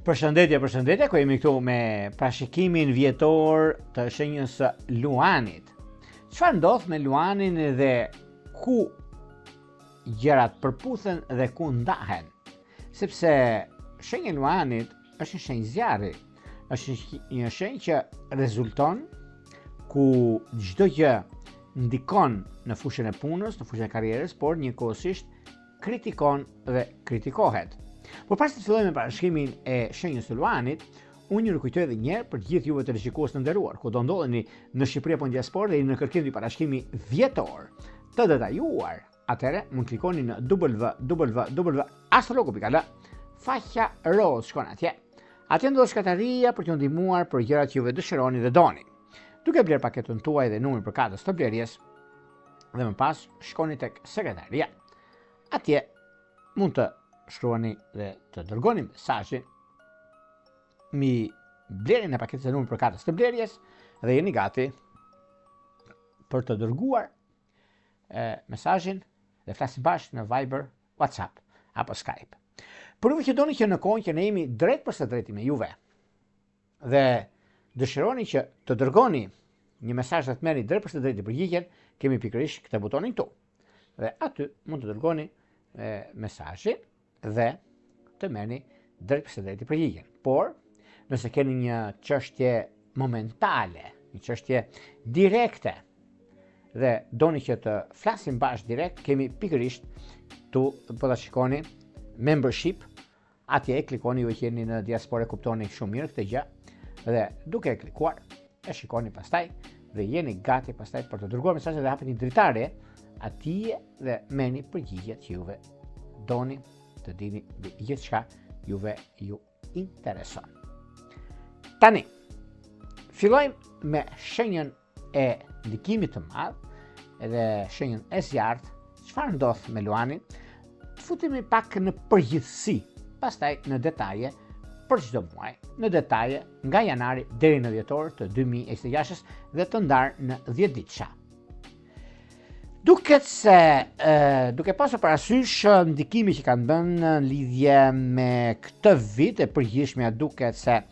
Përshëndetje, ku jemi këtu me parashikimin vjetor të shenjës së Luanit. Çfarë ndodh me Luanin dhe ku gjërat përputhen dhe ku ndahen? Sepse shenja e Luanit është një shenjë zjarri, është një shenjë që rezulton ku çdo gjë ndikon në fushën e punës, në fushën e karrierës, por njëkohësisht kritikon dhe kritikohet. Por pas të fillojmë me parashikimin e shenjës së Luanit, unë ju rikujtoj edhe një herë për gjithë juve televizionistë të nderuar, ku do ndodheni në Shqipëri apo në diasporë dhe në kërkim të parashikimi vjetor të detajuar, atëherë mund klikoni në www.astrologo.al, faqja roz shkon atje. Atje ndodh shkataria për t'ju ndihmuar për gjërat që juve dëshironi dhe doni. Duke bler paketën tuaj dhe numrin për katës të blerjes, dhe më pas shkoni tek sekretaria. Atje mund të shkruani dhe të dërgoni mesazhin mi blerjen e paketës e numrit për katës të blerjes dhe jeni gati për të dërguar mesazhin dhe flasim bashkë në Viber, WhatsApp apo Skype. Por juve që doni që në kohën që ne jemi drejt për së drejti me juve dhe dëshironi që të dërgoni një mesazh dhe të merrni drejt për së drejti përgjigjen, kemi pikërisht këtë butonin këtu. Dhe aty mund të dërgoni mesazhin dhe të merrni drejt për së drejti përgjigjen. Por nëse keni një çështje momentale, një çështje direkte dhe doni që të flasim bashkë direkt, kemi pikërisht tu po ta shikoni membership, atje e klikoni, ju që jeni në diasporë kuptoni shumë mirë këtë gjë dhe duke e klikuar e shikoni pastaj dhe jeni gati pastaj për të dërguar mesazhe dhe hapeni dritare atje dhe merrni përgjigjet që juve doni të dini gjithçka juve ju intereson. Tani, fillojmë me shenjën e ndikimit të madh edhe shenjën e zjarrt. Çfarë ndodh me Luanin? Të futemi pak në përgjithësi, pastaj në detaje për çdo muaj, në detaje nga janari deri në dhjetor të 2026 dhe të ndarë në 10 ditësha. Duket se, duke pasur parasysh ndikimi që kanë bënë në lidhje me këtë vit e përgjithshmja, duket se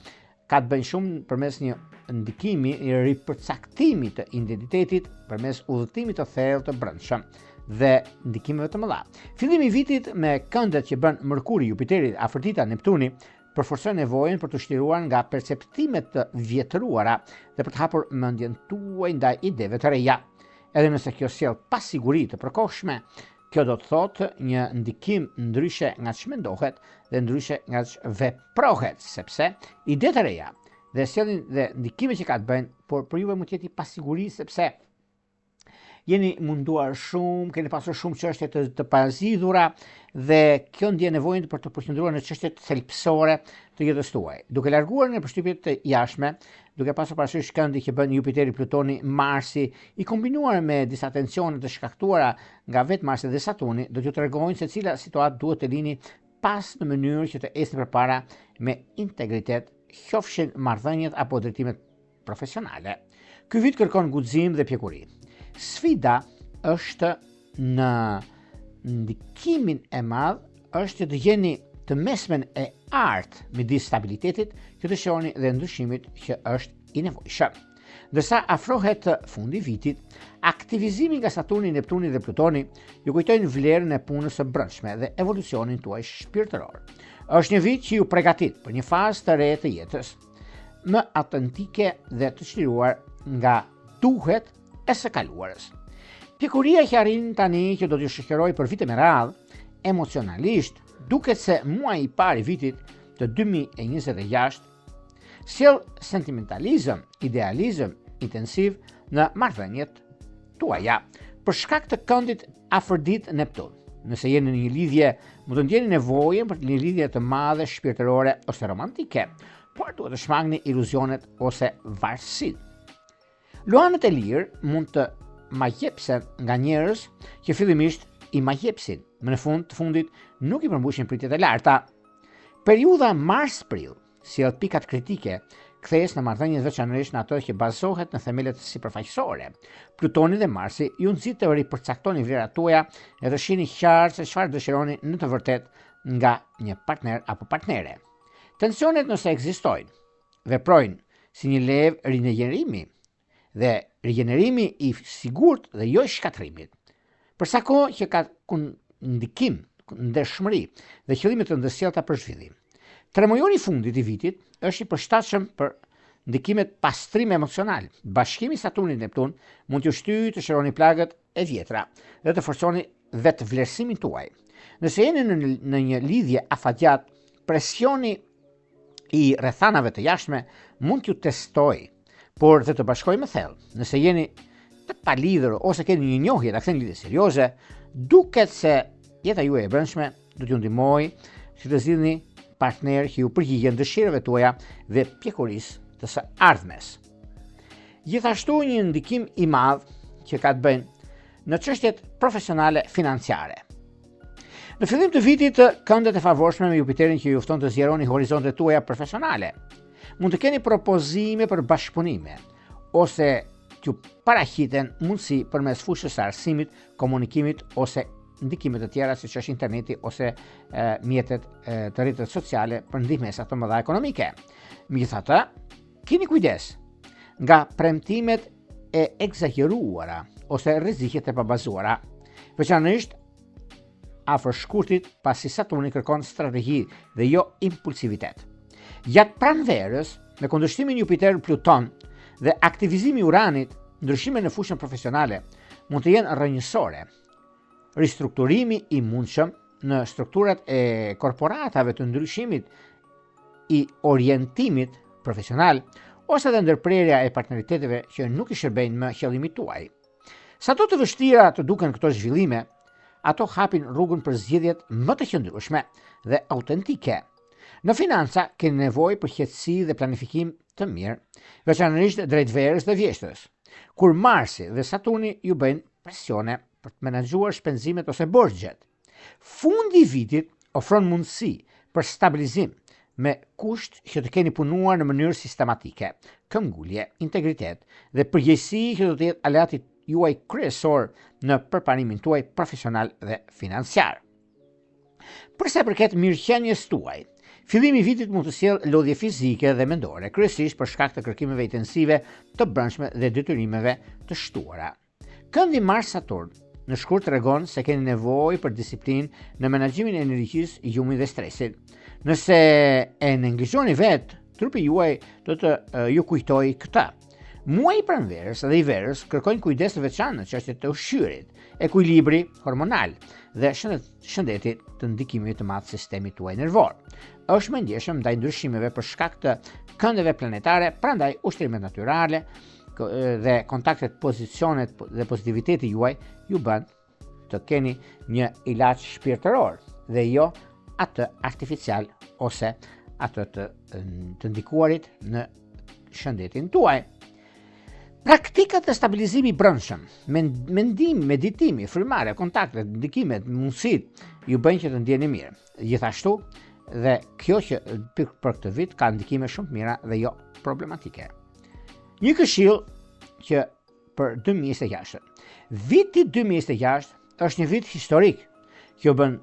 ka të bëjë shumë përmes një ndikimi i ripërcaktimit të identitetit përmes udhëtimit të thellë të brendshëm dhe ndikimeve të mëdha. Fillimi i vitit me këndet që bën Mërkuri, Jupiteri, Afrodita, Neptuni përforcon nevojën për të shtruar nga perceptimet të vjetruara dhe për të hapur mendjen tuaj ndaj ideve të reja. Edhe nëse kjo sjell pasiguri të përkohshme, kjo do të thotë një ndikim ndryshe nga ç'mendohet dhe ndryshe nga ç'veprohet, sepse idetë të reja dhe sjellin dhe ndikimet që ka të bëjnë, por për juve mund të jetë pasiguri sepse jeni munduar shumë, keni pasur shumë çështje të parazidhura dhe kjo ndjen nevojën për të përqendruar në çështjet thelbësore të jetës tuaj. Duke larguar nga përshtypjet të jashtme, duke pasur parasysh këndi që bën Jupiteri, Plutoni, Marsi, i kombinuar me disa tensione të shkaktuara nga vetë Marsi dhe Saturni, do t'ju tregojnë se cila situatë duhet të lini pas në mënyrë që të ecni përpara me integritet, qofshin marrëdhëniet apo drejtimet profesionale. Ky vit kërkon guxim dhe pjekuri. Sfida është në ndikimin e madh është që të jeni të mesmen e artë midis stabilitetit që të shoni dhe ndryshimit që është i nevojshëm. Ndërsa afrohet fundi i vitit, aktivizimi nga Saturni, Neptuni dhe Plutoni ju kujtojnë vlerën e punës së brendshme dhe evolucionin tuaj shpirtëror. Është një vit që ju përgatit për një fazë të re të jetës, më autentike dhe të çliruar nga duhet e së kaluarës. Pjekuria që arrin tani që do t'ju shoqëroj për vite me radhë, emocionalisht, duket se muaji i parë i vitit të 2026 sjell sentimentalizëm, idealizëm intensiv në marrëdhëniet tuaja për shkak të këndit Afrodit Neptun. Nëse jeni në një lidhje, mund të ndjeni nevojën për një lidhje të madhe shpirtërore ose romantike, por duhet të shmangni iluzionet ose varësinë. Luanët e lirë mund të magjepsen nga njerëz që fillimisht i magjepsin, më në fund të fundit nuk i përmbushin pritjet e larta. Periudha Mars-Prill sjell pikat kritike, kthehes në marrëdhëniet veçanërisht në ato që bazohet në themelet sipërfaqësore. Plutoni dhe Marsi ju nxit të ripërcaktoni vlerat tuaja dhe të shihni qartë se çfarë dëshironi në të vërtetë nga një partner apo partnere. Tensionet nëse ekzistojnë, veprojnë si një levë rinjëjerimi dhe rinjëjerimi i sigurt dhe jo i shkatrimit. Për sa kohë që ka ndikim, ndershmëri dhe qëllime të ndërsjellta për zhvillim. Tremujori i fundit i vitit është i përshtatshëm për ndikimet pastrim emocional. Bashkimi Saturni-Neptun mund t'ju shtyjë të shëroni plagët e vjetra dhe të forconi vetë vlerësimin tuaj. Nëse jeni në një lidhje afatgjat, presioni i rrethanave të jashtme mund t'ju testoj, por dhe të bashkoj më thellë. Nëse jeni të palidhur ose keni një njohje të kthen lidhje serioze, duket se jeta juaj e brendshme do t'ju ndihmojë që të zgjidhni partner që ju përgjigjen dëshirave tuaja dhe pjekurisë të së ardhmes. Gjithashtu një ndikim i madh që ka të bëjë në çështjet profesionale financiare. Në fillim të vitit, këndet e favorshme me Jupiterin që ju fton të zgjeroni horizontet tuaja profesionale. Mund të keni propozime për bashkëpunime ose t'ju paraqiten mundësi përmes fushës së arsimit, komunikimit ose ndikimet të tjera siç është interneti ose mjetet të rrjetet sociale për ndihmesa të mëdha ekonomike. Megjithatë, keni kujdes nga premtimet e egzageruara ose rreziqet e pabazuara, veçanërisht afër shkurtit pasi Saturni kërkon strategji dhe jo impulsivitet. Gjatë pranverës, me kundërshtimin Jupiter-Pluton dhe aktivizimi i Uranit, ndryshime në fushën profesionale mund të jenë rrënjësore. Ristrukturimi i mundshëm në strukturat e korporatave të ndryshimit i orientimit profesional ose dhe ndërprerja e partneriteteve që nuk i shërbejnë më qëllimit tuaj. Sado të vështira të duken këto zhvillime, ato hapin rrugën për zgjedhjet më të qëndrueshme dhe autentike. Në financa keni nevojë për qetësi dhe planifikim të mirë, veçanërisht drejt verës dhe vjeshtërës, kur Marsi dhe Saturni ju bëjnë presione për të menaxhuar shpenzimet ose borxhet. Fundi i vitit ofron mundësi për stabilizim me kusht që të keni punuar në mënyrë sistematike, këmbgulje, integritet dhe përgjegjësi që do të jetë aleati juaj kryesor në përparimin tuaj profesional dhe financiar. Për sa i përket mirëqenies tuaj, fillimi i vitit mund të sjellë lodhje fizike dhe mendore, kryesisht për shkak të kërkimeve intensive të brendshme dhe detyrimeve të shtuara. Këndi Mars-Saturn në shkurt tregon se keni nevojë për disiplinë në menaxhimin e energjisë, gjumit dhe stresit. Nëse e neglizhoni vetë, trupi juaj do të ju kujtojë këtë. Muaji i pranverës dhe i verës kërkojnë kujdes të veçantë në çështjet të ushqyrit, ekuilibri hormonal dhe shëndeti të ndikimit të madh sistemit tuaj nervor. Është më ndjeshëm ndaj ndryshimeve për shkak të këndeve planetare, prandaj ushtrimet natyrale dhe kontaktet, pozicionet dhe pozitiviteti juaj ju bën të keni një ilaç shpirtëror dhe jo atë artificial ose atë të ndikuarit në shëndetin tuaj. Praktikat e stabilizimit brendshëm, mendim, meditimi, frymëmarrja, kontaktet, ndikimet, mundësitë ju bëjnë që të ndjeni mirë. Gjithashtu, dhe kjo që për këtë vit ka ndikime shumë të mira dhe jo problematike. Një këshill që për 2026. Viti 2026 është një vit historik që bën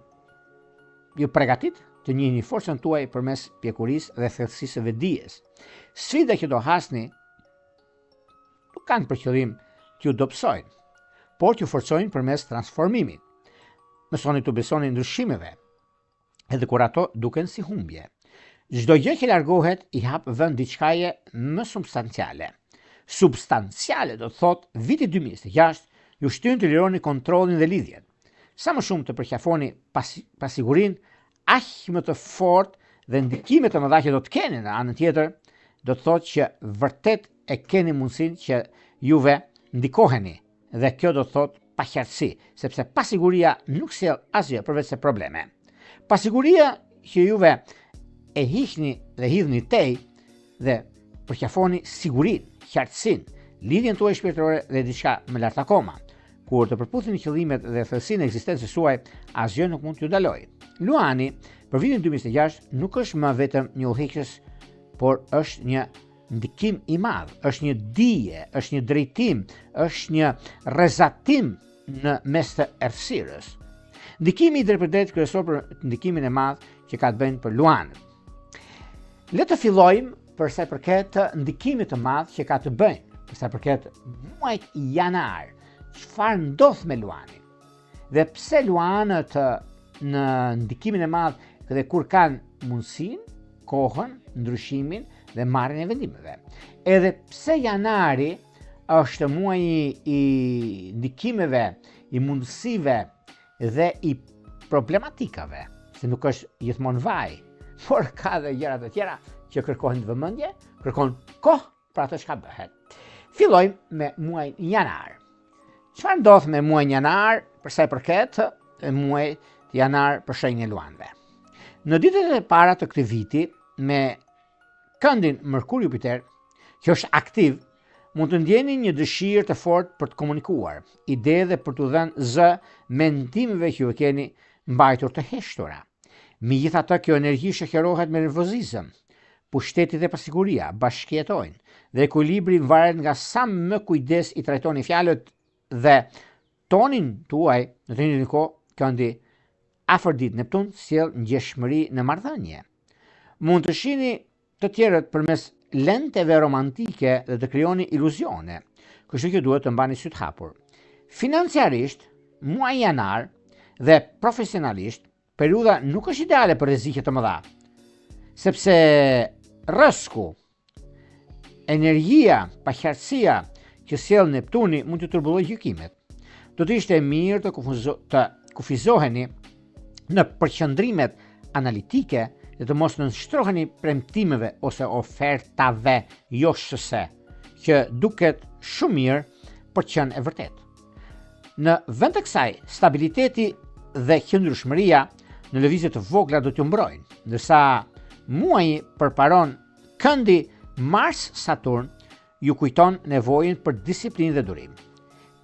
ju përgatit të njihni forcën tuaj përmes pjekurisë dhe thellësisë së vetdijes. Sfida që do hasni nuk kanë për qëllim t'ju dobësojnë, por t'ju forcojnë përmes transformimit. Mësoni të besoni ndryshimeve, edhe kur ato duken si humbje. Çdo gjë që largohet i hap vend diçkaje më substanciale. Substanciale do të thotë viti 2026 ju shtyn të lironi kontrollin dhe lidhjet. Sa më shumë të përqafoni pasigurinë, aq më të fortë dhe ndikimet të mëdha që do të keni në anën tjetër, do të thotë që vërtet e keni mundësinë që juve ndikoheni dhe kjo do të thotë paqartësi, sepse pasiguria nuk sjell asgjë përveç se probleme. Pasiguria që juve e hiqni dhe hidhni tej dhe përqafoni sigurinë, qartësinë, lidhjen tuaj shpirtërore dhe diçka më lart akoma. Kur të përputheni qëllimet dhe thellësinë e ekzistencës suaj, asgjë nuk mund t'ju dalojë. Luani për vitin 2026 nuk është më vetëm një udhëheqës, por është një ndikim i madh, është një dije, është një drejtim, është një rrezatim në mes të errësirës. Ndikimi i drejtpërdrejtë kryesor për ndikimin e madh që ka të bëjë për Luanët. Le të fillojmë për sa i përket të ndikimit të madh që ka të bëjë për sa i përket muajit janar. Çfarë ndodh me Luanin? Dhe pse Luanët në ndikimin e madh dhe kur kanë mundësinë, kohën, ndryshimin dhe marrjen e vendimeve. Edhe pse janari është muaji i ndikimeve, i mundësive dhe i problematikave, se nuk është gjithmonë vaj, por ka dhe gjëra të tjera që kërkojnë vëmendje, kërkojnë kohë për atë çka bëhet. Fillojmë me muajin janar. Çfarë ndodh me muajin janar për sa i përket muajit janar për shenjën e Luanëve? Në ditët e para të këtij viti, me këndin Merkur Jupiter, që është aktiv, mund të ndjeni një dëshirë të fortë për të komunikuar, ide dhe për të dhënë zë mendimeve që ju keni mbajtur të heshtura. Megjithatë, kjo energji shoqërohet me nervozizëm, pushteti dhe pasiguria bashkëjetojnë dhe ekuilibri varet nga sa më kujdes i trajtoni fjalët dhe tonin tuaj. Në të njëjtën kohë, këndi Afrodit Neptun sjell ngjeshmëri në marrëdhënie. Mund të shihni të tjerët përmes lenteve romantike dhe të krijoni iluzione, kështu që duhet të mbani syt hapur. Financiarisht, muaji janar dhe profesionalisht, periudha nuk është ideale për rreziqe të mëdha, sepse rrezku, energjia, paqartësia që sjell Neptuni mund të turbullojë gjykimet. Do të ishte mirë të kufizoheni në përqendrimet analitike dhe të mos nënshtroheni premtimeve ose ofertave joshëse, që duket shumë mirë për të qenë e vërtetë. Në vend të kësaj, stabiliteti dhe qëndrueshmëria në lëvizje të vogla do t'ju mbrojnë, ndërsa muaji përparon këndi Mars-Saturn ju kujton nevojën për disiplinë dhe durim.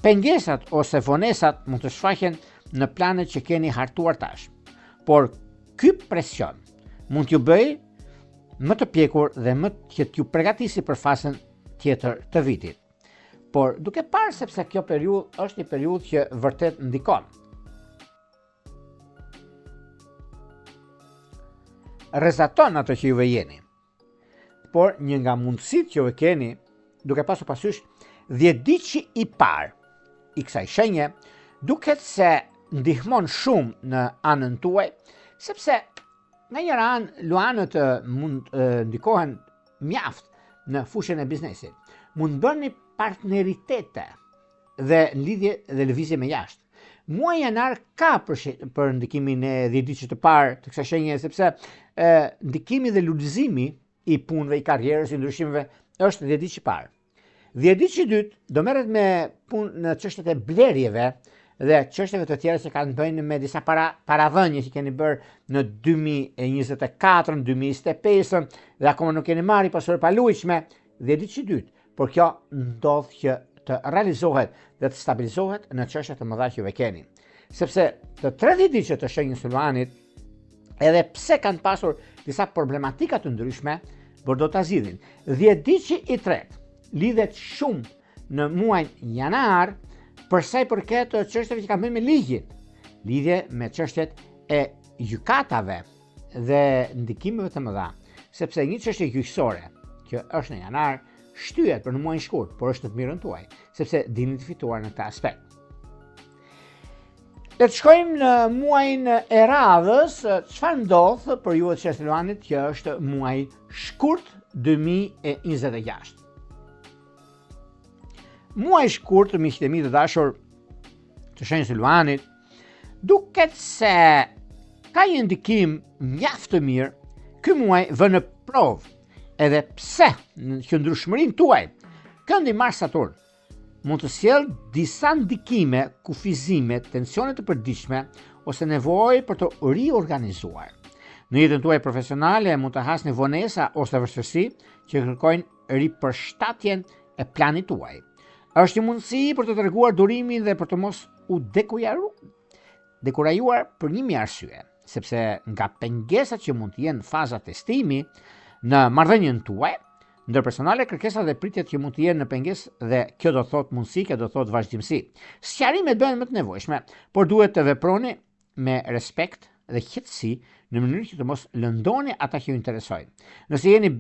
Pengesat ose vonesat mund të shfaqen në planet që keni hartuar tash, por ky presion mund t'ju bëj më të pjekur dhe më që t'ju përgatisi për fazën tjetër të vitit. Por duke parë sepse kjo periudhë është një periudhë që vërtet ndikon. Rrezaton ato që juve jeni. Por një nga mundësitë që juve keni, duke pasur parasysh 10 ditë i parë i kësaj shenje, duket se ndihmon shumë në anën tuaj, sepse nga njëra anë luanët mund ndikohen mjaft në fushën e biznesit. Mund bëni partneritete dhe lidhje dhe lëvizje me jashtë. Muaji janar ka për ndikimin e 10 ditësh të parë të kësaj shenje, sepse ndikimi dhe lullëzimi i punëve, i karrierës, i ndryshimeve është 10 ditë i parë. 10 ditë i dytë do merret me punë në çështjet e blerjeve dhe çështjeve të tjera që kanë të bëjnë me disa paradhënie që keni bërë në 2024, 2025 dhe akoma nuk keni marrë pasuri paluajtshme. 10 ditë i dytë, por kjo ndodh që të realizohet dhe të stabilizohet në çështje të mëdha që juve keni. Sepse të 30 ditët të shenjës së Luanit, edhe pse kanë pasur disa problematika të ndryshme, por do ta zgjidhin. 10 ditë i tretë lidhet shumë në muajin janar për sa i përket çështjeve që kanë bënë me ligjin, lidhje me çështjet e gjykatave dhe ndikimeve të mëdha, sepse një çështje gjyqësore që është në janar shtyhet për në muajin shkurt, por është në të mirën tuaj, sepse dini të fituar në këtë aspekt. Le të shkojmë në muajin e radhës, çfarë ndodh për ju të qeshtë të Luanit, që është muaji shkurt 2026. Muaji shkurt, miqtë e mi të dashur të shenjës së Luanit, duket se ka një ndikim mjaft të mirë. Ky muaj vë në provë, edhe pse në qëndrueshmërinë tuaj, këndi Mars-Saturn mund të sjellë disa ndikime, kufizime, tensione të përditshme ose nevojë për të riorganizuar. Në jetën tuaj profesionale mund të hasni vonesa ose vështirësi që kërkojnë ripërshtatjen e planit tuaj. Është një mundësi për të treguar durimin dhe për të mos u dekurajuar për një mirë arsye, sepse nga pengesat që mund të jenë faza testimi në marrëdhënien tuaj, ndërpersonale, kërkesat dhe pritjet që mund të jenë në pengesë, dhe kjo do thotë mundësi, kjo do thotë vazhdimsi. Sqarimet bëhen më të nevojshme, por duhet të veproni me respekt dhe qetësi në mënyrë që të mos lëndoni ata që ju interesojnë. Nëse jeni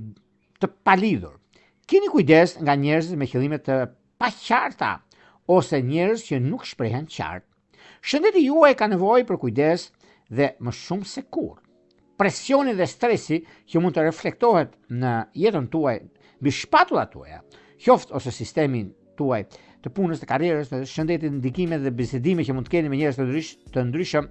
të palidhur, keni kujdes nga njerëzit me qëllime të paqarta ose njerëz që nuk shprehen qartë. Shëndeti juaj ka nevojë për kujdes dhe më shumë se kur. Presioni dhe stresi që mund të reflektohet në jetën tuaj mbi shpatullat tuaja, qoftë ose sistemin tuaj të punës, të karrierës, të shëndetit, ndikimet dhe bisedime që mund të keni me njerëz të ndryshëm,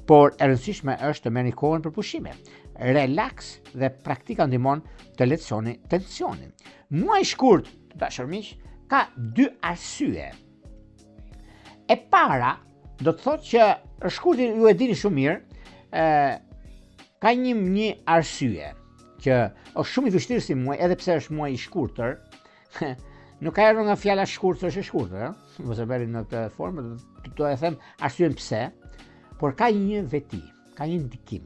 por e rëndësishme është të merrni kohën për pushime, relaks dhe praktika ndihmon të lehtësoni tensionin. Muaji i shkurt, të dashur miq, ka dy arsye. E para do të thotë që shkurti ju e dini shumë mirë, ka një arsye që është shumë i vështirë si muaj, edhe pse është muaj i shkurtër. Nuk ka ardhur nga fjala shkurtër është e shkurtër, mos e bëni në këtë formë, do të them arsyen pse, por ka një veti, ka një ndikim.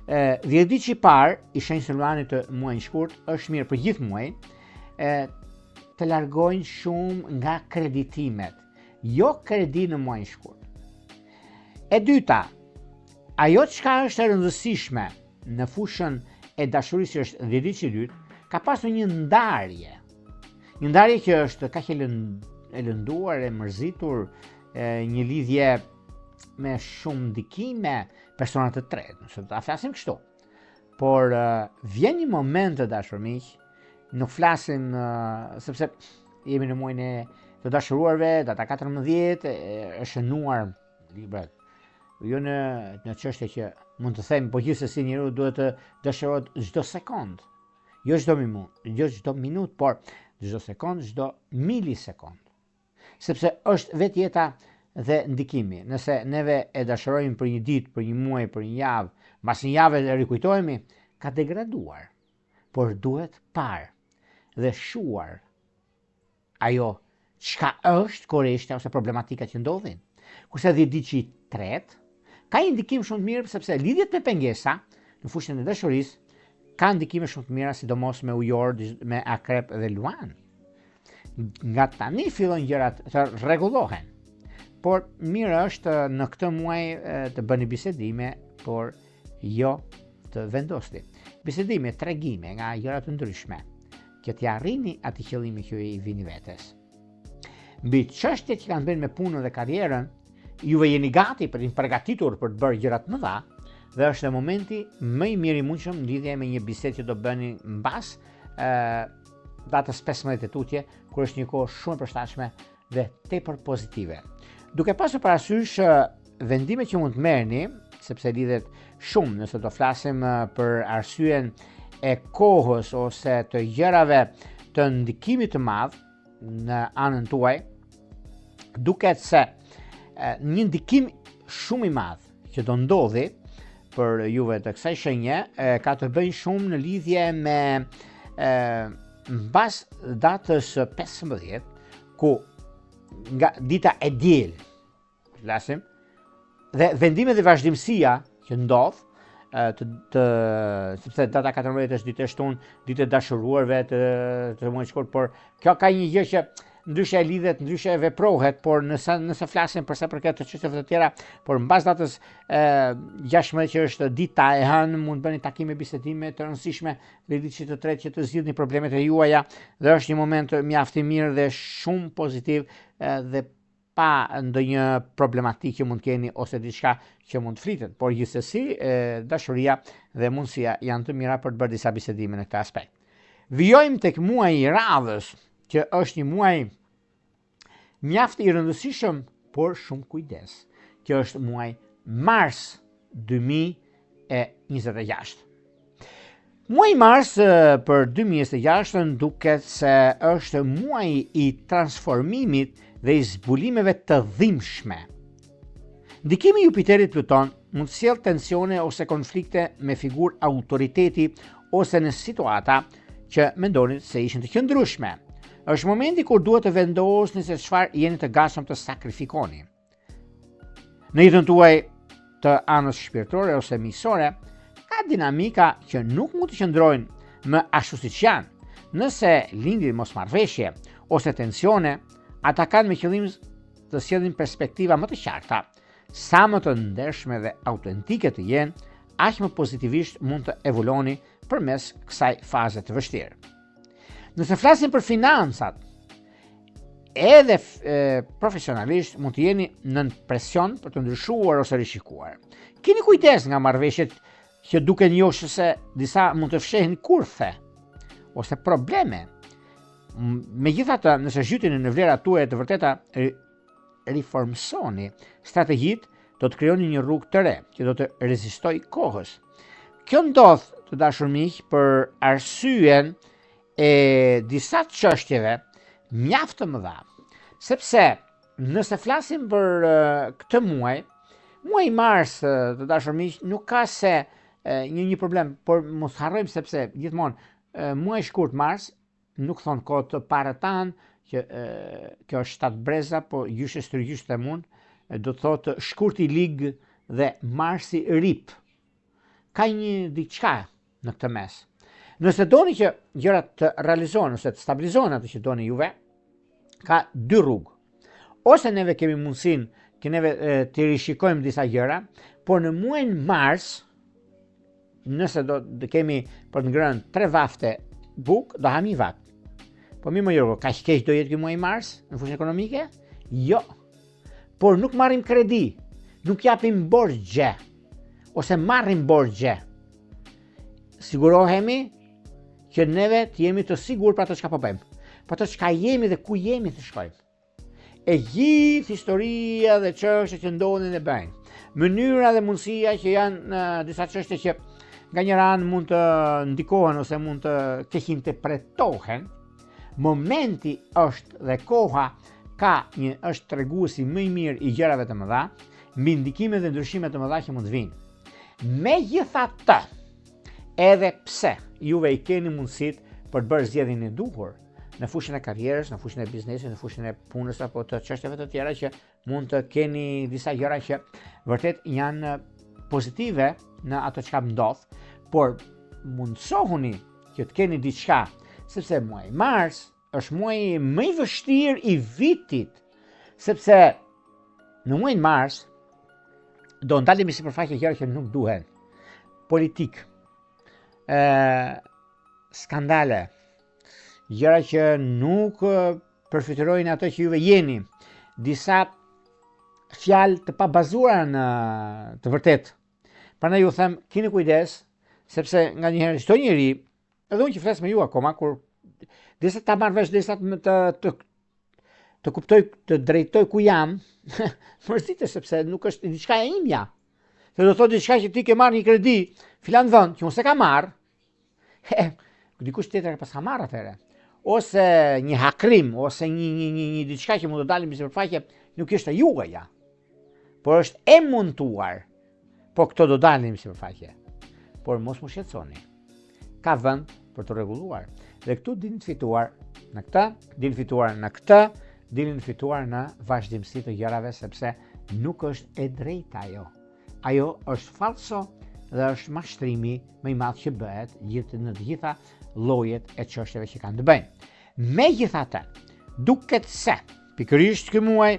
Dhjetëditë i parë i shenjë celulanit të muajit shkurt është mirë për gjithë muajin, të largojnë shumë nga kreditimet, jo kredi në muajin shkurt. E dyta, ajo çka është e rëndësishme në fushën e dashurisë që është dhjetëditë i dytë, ka pasur një ndarje. Një ndarje që është kaq e lënduar, e mërzitur, një lidhje me shumë ndikime persona të tretë, nëse ta flasim kështu. Por vjen një moment të dashur miq, nuk flasim sepse jemi në muajin e të dashuruarve, data 14 është shënuar librat. Jo në çështje që mund të them, po gjithsesi njeriu duhet të dashurohet çdo sekond. Jo çdo minutë, por çdo sekond, çdo milisekond. Sepse është vetë jeta dhe ndikimi. Nëse neve e dashurojmë për një ditë, për një muaj, për një javë, mbas një jave e rikujtohemi, ka degraduar. Por duhet parë dhe shuar ajo çka është korreshta ose problematika që ndodhin. Kurse dhjetëditë i tretë ka një ndikim shumë të mirë sepse lidhjet me pengesa në fushën e dashurisë ka ndikime shumë të mira, sidomos me ujor, me akrep dhe luan. Nga tani fillojnë gjërat të rregullohen. Por mirë është në këtë muaj të bëni bisedime, por jo të vendosni. Bisedime, tregime nga gjëra të ndryshme, që t'ja arrini atë qëllimi që i vini vetes. Mbi çështjet që kanë bërë me punën dhe karrierën, juve jeni gati për të përgatitur për të bërë gjëra të mëdha, dhe është dhe momenti më i mirë i mundshëm në lidhje me një bisedë që do bëni mbas datës 15 tutje, kur është një kohë shumë e përshtatshme dhe tepër pozitive. Duke pasur parasysh vendimet që mund të merrni, sepse lidhet shumë nëse do flasim për arsyen e kohës ose të gjërave të ndikimit të madh në anën tuaj, duket se një ndikim shumë i madh që do ndodhi për juve të kësaj shenje ka të bëjë shumë në lidhje me mbas datës 15, ku nga dita e diel, flasim, dhe vendimet dhe vazhdimësia që ndodh, sepse data 14 është ditë e shtunë, ditë e dashuruarve të muajit shkurt, por kjo ka një gjë që ndryshe e lidhet, ndryshe e veprohet, por nëse flasim përsa për këtë çështje të tjera, por mbas datës 16 që është dita e hënë, mund bëni takime bisedime të rëndësishme dhe ditë të tretë që të zgjidhni problemet e juaja, dhe është një moment mjaft i mirë dhe shumë pozitiv dhe pa ndonjë problematikë që mund keni ose diçka që mund flitet, por gjithsesi dashuria dhe mundësia janë të mira për të bërë disa bisedime në këtë aspekt. Vijojmë tek muaji i radhës, që është një muaj mjaft i rëndësishëm, por shumë kujdes, që është muaj mars 2026. Muaji mars për 2026 duket se është muaji i transformimit dhe i zbulimeve të dhimbshme. Ndikimi i Jupiterit Pluton mund të sjellë tensione ose konflikte me figurë autoriteti ose në situata që mendoni se ishin të qëndrueshme. Është momenti kur duhet të vendosni se çfarë jeni të gatshëm të sakrifikoni. Në jetën tuaj të anës shpirtërore ose miqësore, ka dinamika që nuk mund të qëndrojnë më ashtu siç janë. Nëse lindin mosmarrveshje ose tensione, ata kanë me qëllim të sjellin perspektiva më të qarta, sa më të ndershme dhe autentike të jenë, aq më pozitivisht mund të evoluoni përmes kësaj faze të vështirë. Nëse flasim për financat, edhe profesionalisht mund të jeni nën presion për të ndryshuar ose rishikuar. Keni kujdes nga marrëveshjet që duken joshë se disa mund të fshehin kurthe ose probleme. Megjithatë, nëse zhyteni në vlerat tuaja të vërteta, riformsoni strategjitë, do të krijoni një rrugë të re që do të rezistojë kohës. Kjo ndodh, të dashur miq, për arsyen e disa çështjeve mjaft të mëdha. Sepse nëse flasim për këtë muaj mars, të dashur miq, nuk ka se një problem, por mos harrojmë sepse gjithmonë muaj shkurt mars nuk thon kohë të parëtan që kjo është 7 breza, po gjyshe stërgjyshe të mund, do të thotë shkurti lig dhe marsi rip. Ka një diçka në këtë mes. Nëse doni që gjërat të realizohen ose të stabilizohen atë që doni juve, ka dy rrugë. Ose neve kemi mundësinë që neve të rishikojmë disa gjëra, por në muajin mars, nëse do të kemi për të ngrënë 3 vafte bukë, do hami vakt. Po mi më jërgo, ka keq do jetë ky muaj mars në fushën ekonomike? Jo. Por nuk marrim kredi, nuk japim borxhe, ose marrim borxhe. Sigurohemi që neve të jemi të sigurt për atë çka po bëjmë, për atë çka jemi dhe ku jemi të shkojmë. E gjithë historia dhe çështjet që ndodhin e bëjnë, mënyra dhe mundësia që janë disa çështje që nga njëra anë mund të ndikohen ose mund të keqinterpretohen, momenti është dhe koha është treguesi më i mirë i gjërave të mëdha, mbi ndikimet dhe ndryshimet të mëdha që mund të vinë. Megjithatë, edhe pse juve i keni mundësitë për të bërë zgjedhjen e duhur në fushën e karrierës, në fushën e biznesit, në fushën e punës apo të çështjeve të tjera që mund të keni disa gjëra që vërtet janë pozitive në ato çka ndodh, por mundsohuni që të keni diçka, sepse muaji mars është muaji më i vështirë i vitit, sepse në muajin mars do ndalemi sipërfaqe gjëra që nuk duhen. Politik, skandale, gjëra që nuk përfitojnë ato që juve jeni, disa fjalë të pabazuara në të vërtetë. Prandaj ju them, keni kujdes, sepse nganjëherë çdo njeri, edhe unë që flas me ju akoma, kur disa ta marr vesh, disa të kuptoj, të drejtoj ku jam, mërzitë sepse nuk është diçka e imja. Se do thotë diçka që ti ke marrë një kredi, filan vend që unë se ka marrë, dikush tjetër pas ka marrë atëherë. Ose një hakrim, ose një diçka që mund të dalim në sipërfaqe, nuk është e juaja, por është e montuar. Po këto do dalin në sipërfaqe. Por mos më shqetësoni. Ka vend për të rregulluar. Dhe këtu dini të fituar në këtë, dini fituar në këtë, dini fituar në vazhdimsi të gjërave, sepse nuk është e drejta ajo. Ajo është falso dhe është mashtrimi më i madh që bëhet në të gjitha llojet e çështjeve që kanë të bëjnë. Megjithatë, duket se pikërisht ky muaj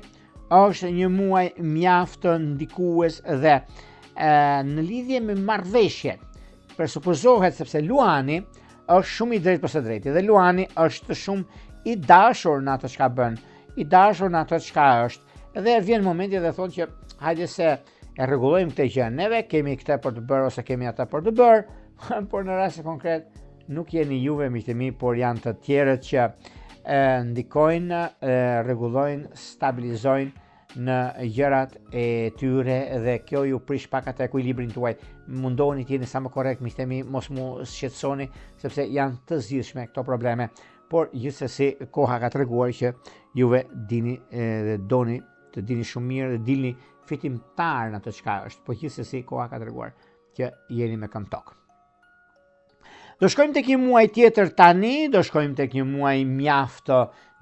është një muaj mjaft ndikues dhe në lidhje me marrëveshje, presupozohet sepse Luani është shumë i drejtë për së drejti dhe Luani është shumë i dashur në ato çka bën, i dashur në ato çka është. Dhe vjen momenti dhe thonë që hajde se e rregullojmë këtë gjë, neve kemi këtë për të bërë ose kemi atë për të bërë, por në rast konkret nuk jeni juve miqtë mi, por janë të tjerët që ndikojnë, rregullojnë, stabilizojnë në gjërat e tyre dhe kjo ju prish pak atë ekuilibrin tuaj. Mundohuni të jeni sa më korrekt, miqtë mi, mos mu shqetësoni sepse janë të zgjidhshme këto probleme, por gjithsesi koha ka treguar që juve dini dhe doni të dini shumë mirë dhe dilni fitimtar në ato çka është, por gjithsesi koha ka treguar që jeni me këmbë tokë. Do shkojmë tek një muaj tjetër tani, do shkojmë tek një muaj mjaft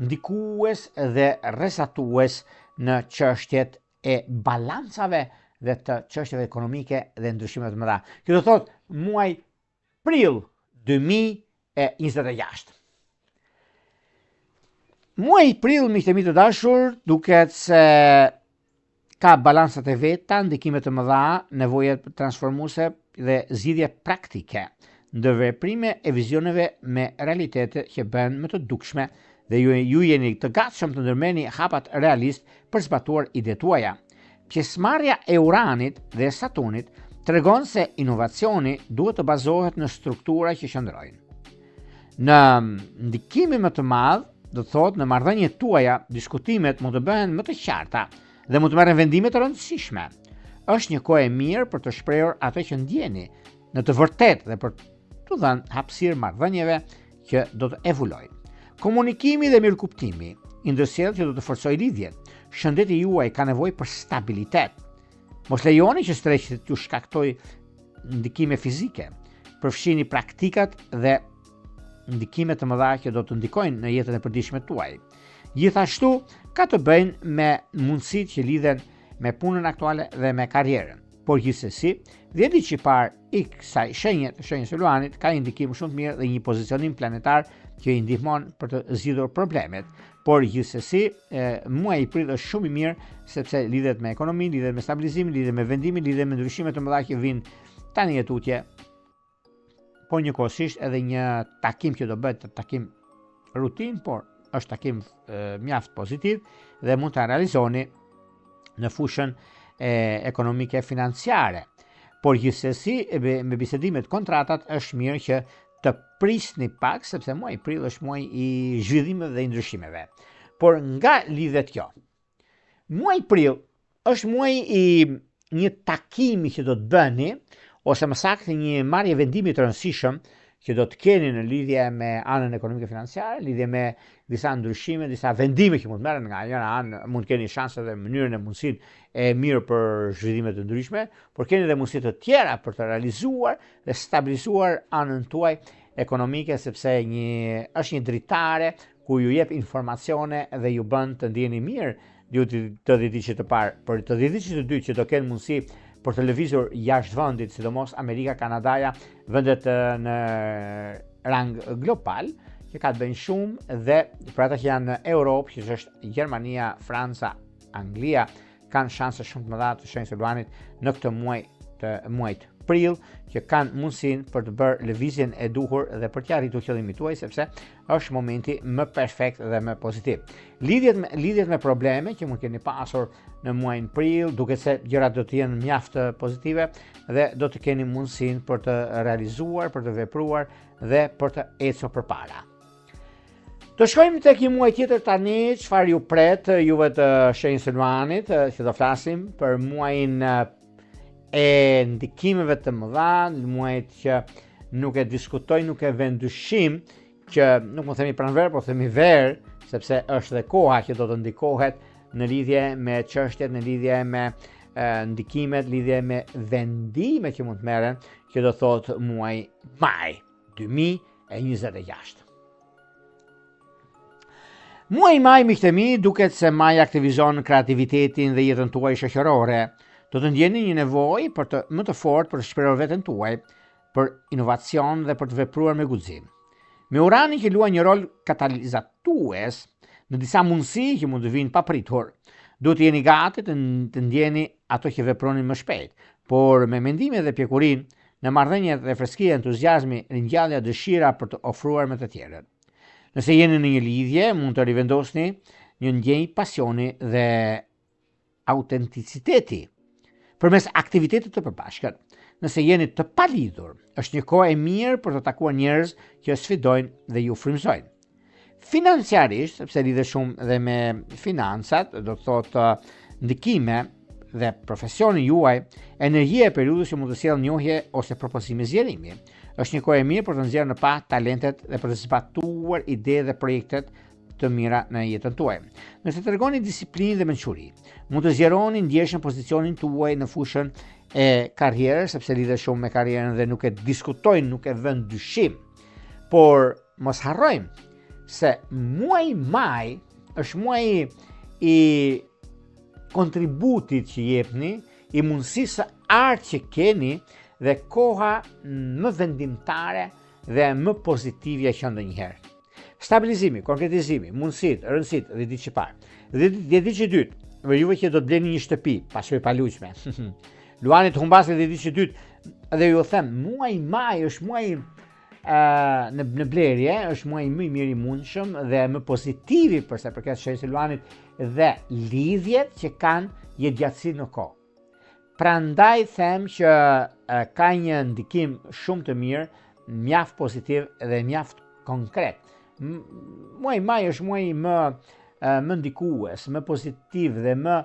ndikues dhe rrezatues në çështjet e balancave dhe të çështjeve ekonomike dhe ndryshimeve të mëdha. Kjo do thotë muaj prill 2026. Muaj prill, miqtë mi të dashur, duket se Ka balansat e veta, ndikime të mëdha, nevojat transformuese dhe zgjidhje praktike, ndër veprime e vizioneve me realitete që bën më të dukshme dhe ju jeni të gatshëm të ndërmeni hapat realist për zbatuar idetë tuaja. Pjesëmarrja e Uranit dhe Saturnit tregon se inovacioni duhet të bazohet në struktura që qëndrojnë. Në ndikime më të madh, do të thotë në marrëdhëniet tuaja, diskutimet mund të bëhen më të qarta dhe mund të marrin vendime të rëndësishme. Është një kohë e mirë për të shprehur atë që ndjeni në të vërtetë dhe për të dhënë hapësirë marrëdhënieve që do të evolojnë. Komunikimi dhe mirëkuptimi indërsjell që do të forcojë lidhjet. Shëndeti juaj ka nevojë për stabilitet. Mos lejoni që stresi t'ju shkaktojë ndikime fizike. Përfshini praktikat dhe ndikime të mëdha që do të ndikojnë në jetën e përditshme tuaj. Gjithashtu ka të bëjnë me mundësitë që lidhen me punën aktuale dhe me karrierën. Por gjithsesi, 10 ditë që parë i kësaj shenjës së Luanit ka një ndikim shumë të mirë dhe një pozicionim planetar që i ndihmon për të zgjidhur problemet. Por gjithsesi, muaji i prill është shumë i mirë sepse lidhet me ekonominë, lidhet me stabilizimin, lidhet me vendimin, lidhet me ndryshime të mëdha që vijnë tani e tutje. Por njëkohësisht edhe një takim që do bëhet takim rutinë, por është takim mjaft pozitiv dhe mund ta realizoni në fushën ekonomike financiare. Por gjithsesi me bisedimet kontratat është mirë që të prisni pak sepse muaji i prill është muaji i zhvillimeve dhe i ndryshimeve. Por nga lidhet kjo. Muaji i prill është muaji i një takimi që do të bëni ose më saktë një marrje vendimi të rëndësishëm që do të keni në lidhje me anën ekonomike financiare, lidhje me disa ndryshime, disa vendime që mund të merren nga njëra anë, mund të keni shanse dhe mënyrën e mundësinë e mirë për zhvillime të ndryshme, por keni edhe mundësi të tjera për të realizuar dhe stabilizuar anën tuaj ekonomike sepse është një dritare ku ju jep informacione dhe ju bën të ndjeni mirë të 10 ditë të parë, por të 10 ditë të dytë që do kenë mundësi për të lëvizur jashtë vendit, sidomos Amerika, Kanadaja, vendet në rang global, që ka të bëjnë shumë dhe për ata që janë në Europë, që është Gjermania, Franca, Anglia, kanë shanse shumë të mëdha të shenjës së Luanit në këtë muajt prill, që kanë mundësinë për të bërë lëvizjen e duhur dhe për të arritur qëllimin tuaj, sepse është momenti më perfekt dhe më pozitiv. Lidhjet me probleme që mund keni pasur në muajin prill, duket se gjërat do të jenë mjaft pozitive dhe do të keni mundësinë për të realizuar, për të vepruar dhe për të ecur përpara. Do shkojmë tek një muaj tjetër tani, çfarë ju pret juve të shenjës së Luanit, që do flasim për muajin e ndikimeve të mëdha, muajt që nuk e diskutoj, nuk e vën dyshim, që nuk më themi pranverë, po themi verë, sepse është dhe koha që do të ndikohet në lidhje me çështjet, në lidhje me ndikimet, lidhje me vendime që mund të merren, që do thotë muaj maj 2026. Muaj maj, miqtë e mi, duket se maj aktivizon kreativitetin dhe jetën tuaj shoqërore. Do të ndjeni një nevojë më të fortë për të shprehur veten tuaj, për inovacion dhe për të vepruar me guxim. Me Uranin që luan një rol katalizatues në disa mundësi që mund të vinë papritur, duhet të jeni gati të ndjeni ato që veproni më shpejt, por me mendime dhe pjekurinë, në marrëdhëniet dhe freskia, entuziazmi, ringjallja, dëshira për të ofruar me të tjerët. Nëse jeni në një lidhje, mund të rivendosni një ndjenjë pasioni dhe autenticiteti përmes aktivitetit të përbashkët. Nëse jeni të palidhur, është një kohë e mirë për të takuar njerëz që sfidojnë dhe ju frymëzojnë. Financiarisht, sepse lidhet shumë dhe me financat, do të thotë ndikime dhe profesioni juaj, energjia e periudhës që mund të sjellë njohje ose propozime zgjerimi. Është një kohë e mirë për të nxjerrë në pa talentet dhe për të zbatuar ide dhe projektet të mira në jetën tuaj. Nëse tregoni disiplinë dhe mençuri, mund të zgjeroni ndjeshën pozicionin tuaj në fushën e karrierës, sepse lidhet shumë me karrierën dhe nuk e diskutojnë, nuk e vën dyshim. Por mos harrojmë se muaji maj është muaji i kontributit që jepni, i mundësisë së artë që keni dhe koha më vendimtare dhe më pozitive që ndonjëherë. Stabilizimi, konkretizimi, mundësitë, rëndësitë, 10 ditë që parë. 10 ditë që dytë, për juve që do të bleni një shtëpi, pasojë pa luajshme. Luani të humbasni dhe ditë dytë dhe ju them, muaj maj është muaj në blerje, është muaj më i mirë i mundshëm dhe më pozitivi për sa përket shëndetit të Luanit dhe lidhjet që kanë jetëgjatësi në kohë. Prandaj them që ka një ndikim shumë të mirë, mjaft pozitiv dhe mjaft konkret. Muaj maj është muaj më ndikues, më pozitiv dhe më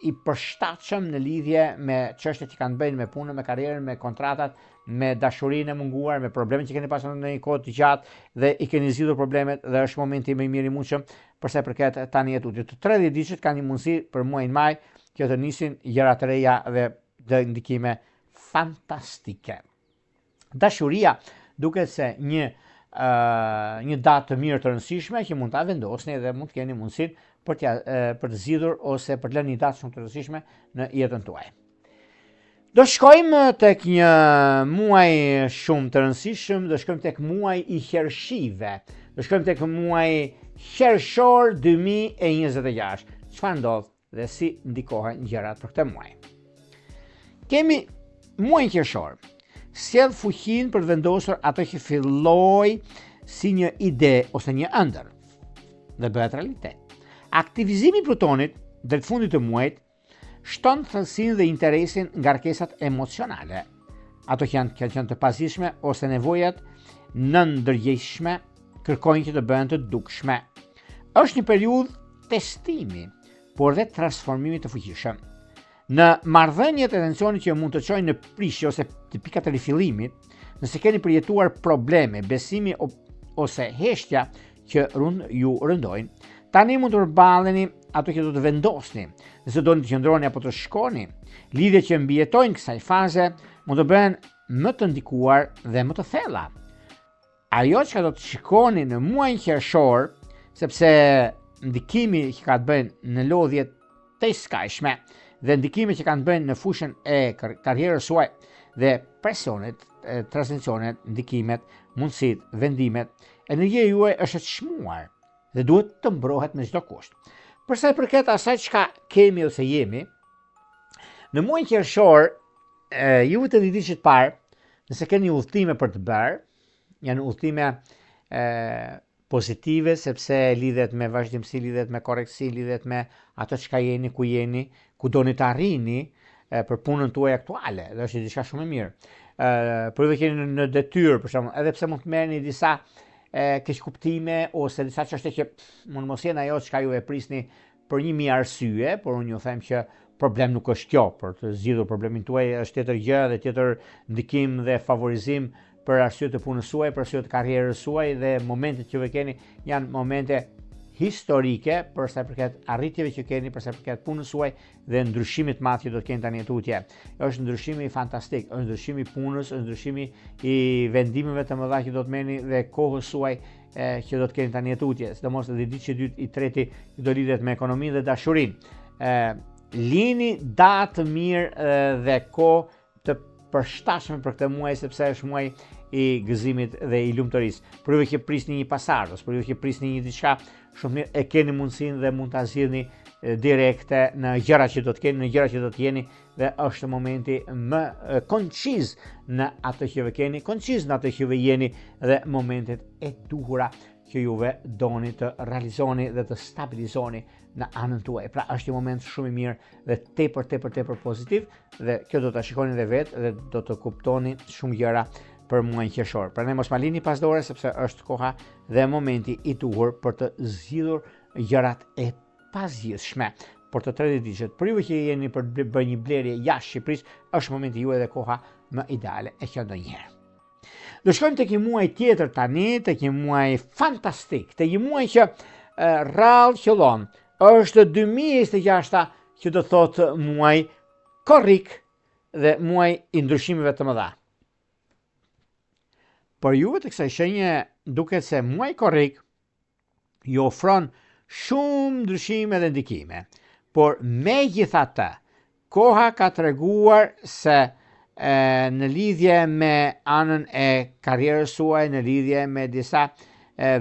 i përshtatshëm në lidhje me çështjet që kanë bëjnë me punën, me karrierën, me kontratat, me dashurinë e munguar, me problemet që keni pasur në një kohë të gjatë dhe i keni zgjidhur problemet dhe është momenti më i mirë i mundshëm për sa përket tani jetës. Të 30 ditët kanë një mundësi për muajin maj që të nisin gjëra të reja dhe të ndikime fantastike. Dashuria duket se një datë të mirë të rëndësishme që mund ta vendosni dhe mund të keni mundësinë për të zgjidhur ose për të lënë një datë shumë të rëndësishme në jetën tuaj. Do shkojmë tek një muaj shumë të rëndësishëm, do shkojmë tek muaji i qershive. Do shkojmë tek muaji qershor 2026. Çfarë ndodh dhe si ndikohen gjërat për këtë muaj? Kemi muajin qershor. Sjell fuqinë për të vendosur ato që filloi si një ide ose një ëndër dhe bëhet realitet. Aktivizimi i Plutonit drejt fundit të muajit shton thellësinë dhe interesin nga kërkesat emocionale, ato që janë të pazishme ose nevojat nëndërgjegjshme kërkojnë që të bëhen të dukshme. Është një periudhë testimi, por dhe transformimi të fuqishëm. Në marrëdhëniet e tensionit që mund të çojnë në prishje ose të pikat e rifillimit, nëse keni përjetuar probleme, besimi ose heshtja që ju rëndojnë, tani mund të përballeni ato që do të vendosni. Nëse doni të qëndroni apo të shkoni, lidhjet që mbijetojnë kësaj faze mund të bëhen më të ndikuar dhe më të thella. Ajo që do të shikoni në muajin qershor, sepse ndikimi që ka të bëjnë në lodhjet të skajshme dhe ndikimi që kanë të bëjnë në fushën e karrierës suaj dhe presionet, transmisionet, ndikimet, mundësit, vendimet, energjia juaj është e çmuar dhe duhet të mbrohet me çdo kusht. Për sa i përket asaj çka kemi ose jemi, në muajin qershor, ju të ditët të parë, nëse keni udhëtime për të bërë, janë udhëtime pozitive sepse lidhet me vazhdimsi, lidhet me korrektësi, lidhet me ato çka jeni, ku doni të arrini për punën tuaj aktuale, dhe është diçka shumë e mirë. Por ju keni në detyrë, për shembull, edhe pse mund të merrni disa keqkuptime ose disa çështje që mund mos jenë ajo çka ju e prisni për 1000 arsye, por unë ju them që problem nuk është kjo, për të zgjidhur problemin tuaj është tjetër gjë dhe tjetër ndikim dhe favorizim për arsye të punës suaj, për arsye të karrierës suaj dhe momentet që keni janë momente historike për sa i përket arritjeve që keni, për sa i përket punës suaj dhe ndryshimit të madh që do të keni tani në tutje. Është ndryshimi fantastik, është ndryshimi i punës, është ndryshimi i vendimeve të mëdha që do të merrni dhe kohës suaj që do të keni tani në tutje. Sidomos edhe ditë që dytë i treti do lidhet me ekonominë dhe dashurinë. Lini datë mirë dhe kohë të përshtatshme për këtë muaj sepse është muaj i gëzimit dhe i lumturisë. Por ju që prisni një pasardhës, por ju që prisni një diçka shumë mirë, e keni mundësinë dhe mund ta zgjidhni direkte në gjërat që do të keni, në gjërat që do të jeni dhe është momenti më konciz në atë që keni, konciz në atë që jeni dhe momentet e duhura që juve doni të realizoni dhe të stabilizoni në anën tuaj. Pra është një moment shumë i mirë dhe tepër pozitiv dhe kjo do ta shikoni edhe vetë dhe do të kuptoni shumë gjëra për muajin qershor. Prandaj mos ma lini pas dore sepse është koha dhe momenti i duhur për të zgjidhur gjërat e pazgjidhshme për të 30 ditët. Për ju që jeni për bërë një blerje jashtë Shqipërisë, është momenti juaj dhe koha më ideale e që ndonjëherë. Do shkojmë tek një muaj tjetër tani, tek një muaj fantastik, tek një muaj që rrallë qëllon. Është 2026 që do thotë muaj korrik dhe muaj i ndryshimeve të mëdha. Për juve të kësaj shenje duket se muaj korrik ju ofron shumë ndryshime dhe ndikime, por megjithatë, koha ka treguar se në lidhje me anën e karrierës suaj, në lidhje me disa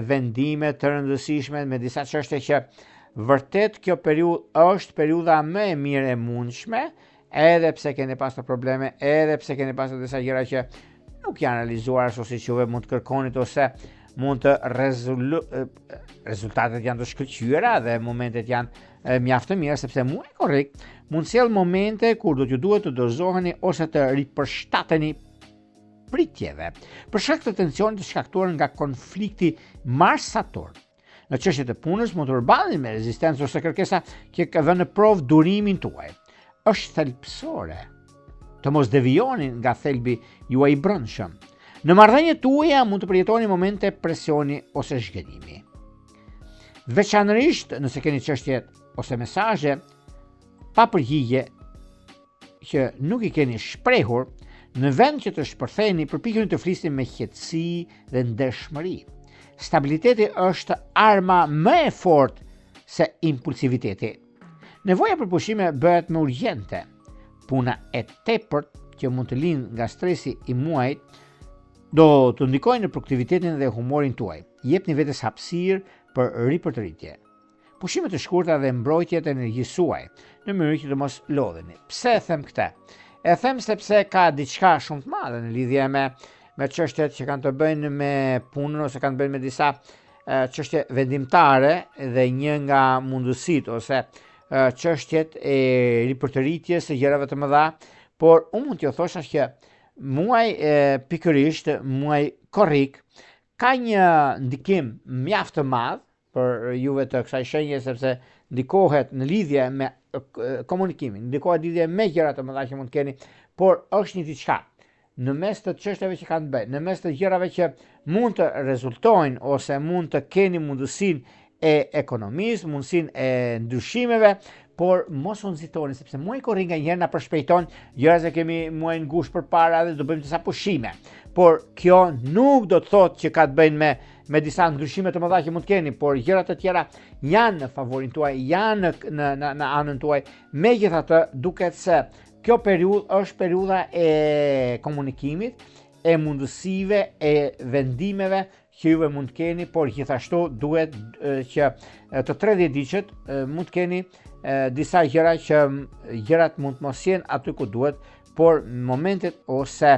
vendime të rëndësishme, me disa çështje që Vërtet kjo periudhë është periudha më e mirë e mundshme, edhe pse keni pasur probleme, edhe pse keni pasur disa gjëra që nuk janë realizuar ashtu siç juve mund të kërkonit ose mund të rezultatet janë të shkëlqyera dhe momentet janë mjaft të mira, sepse muaji korrik mund sjell momente kur do t'ju duhet të dorëzoheni ose të ripërshtateni pritjeve për shkak të tensionit të shkaktuar nga konflikti Mars-Saturn. Në çështjet e punës mund të përballeni me rezistencë ose kërkesa që ka vënë në provë durimin tuaj. Është thelbësore të mos devijoni nga thelbi juaj i brendshëm. Në marrëdhëniet tuaja mund të përjetoni momente presioni ose zhgënjimi. Veçanërisht nëse keni çështje ose mesazhe pa përgjigje që nuk i keni shprehur, në vend që të shpërtheni, përpiquni të flisni me qetësi dhe ndershmëri. Stabiliteti është arma më e fortë se impulsiviteti. Nevoja për pushime bëhet më urgjente. Puna e tepërt që mund të lindë nga stresi i muajit do të ndikojë në produktivitetin dhe humorin tuaj. Jepni vetes hapësirë për ripërtëritje. Pushime të shkurtra dhe mbrojtje të energjisë suaj, në mënyrë që të mos lodheni. Pse e them këtë? E them sepse ka diçka shumë të madhe në lidhje me çështjet që kanë të bëjnë me punën ose kanë të bëjnë me disa çështje vendimtare dhe një nga mundësitë ose çështjet e ripërtëritjes së gjërave të mëdha, por unë mund t'ju thosha që muaji pikërisht muaji korrik ka një ndikim mjaft të madh për juve të kësaj shenje, sepse ndikohet në lidhje me komunikimin, ndikohet lidhje me gjëra të mëdha që mund të keni, por është një diçka në mes të çështjeve që kanë bëjë, në mes të gjërave që mund të rezultojnë ose mund të keni mundësinë e ekonomisë, mundësinë e ndryshimeve, por mos u nxitoni sepse muaji korrik nganjëherë na përshpejton gjëra se kemi muajin ngushtë përpara dhe do bëjmë disa pushime. Por kjo nuk do të thotë që ka të bëjnë me disa ndryshime të mëdha që mund të keni, por gjërat e tjera janë në favorin tuaj, janë në anën tuaj. Megjithatë, duket se kjo periudhë është periudha e komunikimit, e mundësive, e vendimeve që juve mund të keni, por gjithashtu duhet që të 30 diqet mund të keni disa gjëra që gjërat mund të mos jenë aty ku duhet, por momentet ose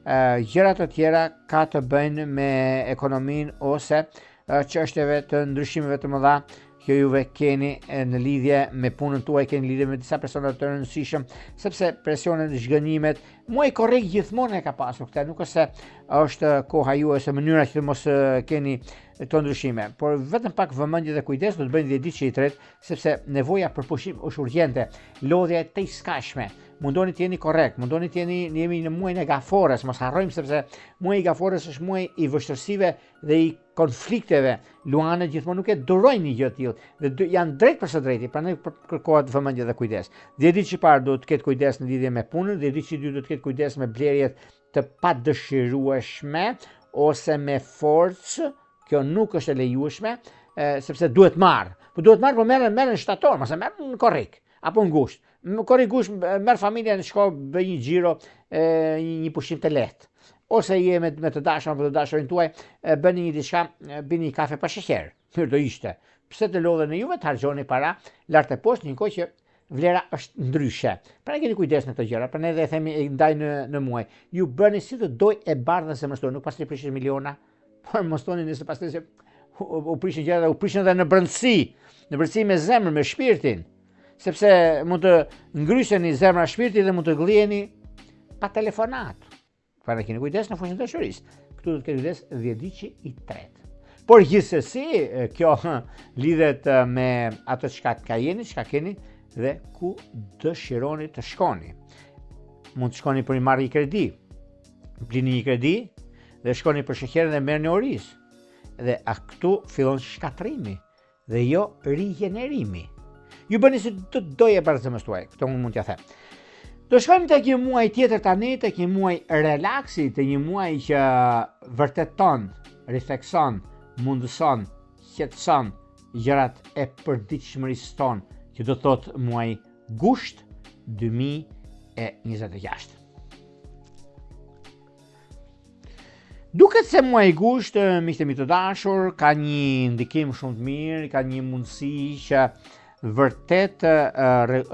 gjërat të tjera ka të bëjnë me ekonominë ose çështjeve të ndryshimeve të mëdha që juve keni në lidhje me punën tuaj, keni lidhje me disa persona të rëndësishëm, sepse presionet, zhgënjimet, muaji korrik gjithmonë e ka pasur këtë, nuk është se është koha juaj ose mënyra që të mos keni këto ndryshime, por vetëm pak vëmendje dhe kujdes do të bëjnë 10 ditë që i tret, sepse nevoja për pushim është urgjente, lodhja e tejskashme. Mundoni të jeni korrekt, mundoni të jemi në muajin e gafores, mos harrojmë sepse muaji i gafores është muaji i vështirësive dhe i konflikteve. Luanët gjithmonë nuk e durojnë një gjë të tillë dhe janë drejt për së drejti, prandaj kërkohet vëmendje dhe kujdes. 10 ditë që parë do të ketë kujdes në lidhje me punën, 10 ditë që dytë do të ketë kujdes me blerjet të padëshirueshme ose me forcë, kjo nuk është e lejueshme, sepse duhet marr. Po merren shtator, mos e merr në korrik apo ngushtë. Korrik ngushtë merr familja në shko bëj një xhiro, një pushim të lehtë. Ose je me të dashur apo të dashurin tuaj, bëni një diçka, bini një kafe pa sheqer. Mirë do ishte. Pse të lodhen në juve të harxhoni para lart e poshtë, një kohë që vlera është ndryshe. Pra keni kujdes në këto gjëra, prandaj dhe e themi e ndaj në muaj. Ju bëni si të doj e bardhë se mos nuk pastri prishin miliona, por mos toni nëse pastri se u prishin gjëra, u prishin edhe në brendësi me zemrën, me shpirtin. Sepse mund të ngryseni zemra shpirti dhe mund të glliheni pa telefonat. Pra ne keni kujdes në fushën e dashurisë. Këtu do të keni kujdes 10 ditë i tretë. Por gjithsesi, kjo lidhet me atë çka ka jeni, çka keni dhe ku dëshironi të shkoni. Mund të shkoni për një marrje kredi, blini një kredi dhe shkoni për sheqerin dhe merrni oriz. Dhe këtu fillon shkatrimi dhe jo rigjenerimi. Ju bëni si të doje para zemrës tuaj, këto mund t'ja them. Do shkojmë tek një muaj tjetër tani, tek një muaj relaksi, tek një muaj që vërteton, reflekson, mundëson, qetëson gjërat e përditshmërisë tonë, që do thotë muaj gusht 2026. Duket se muaji gusht, miqtë mi të dashur, ka një ndikim shumë të mirë, ka një mundësi që vërtet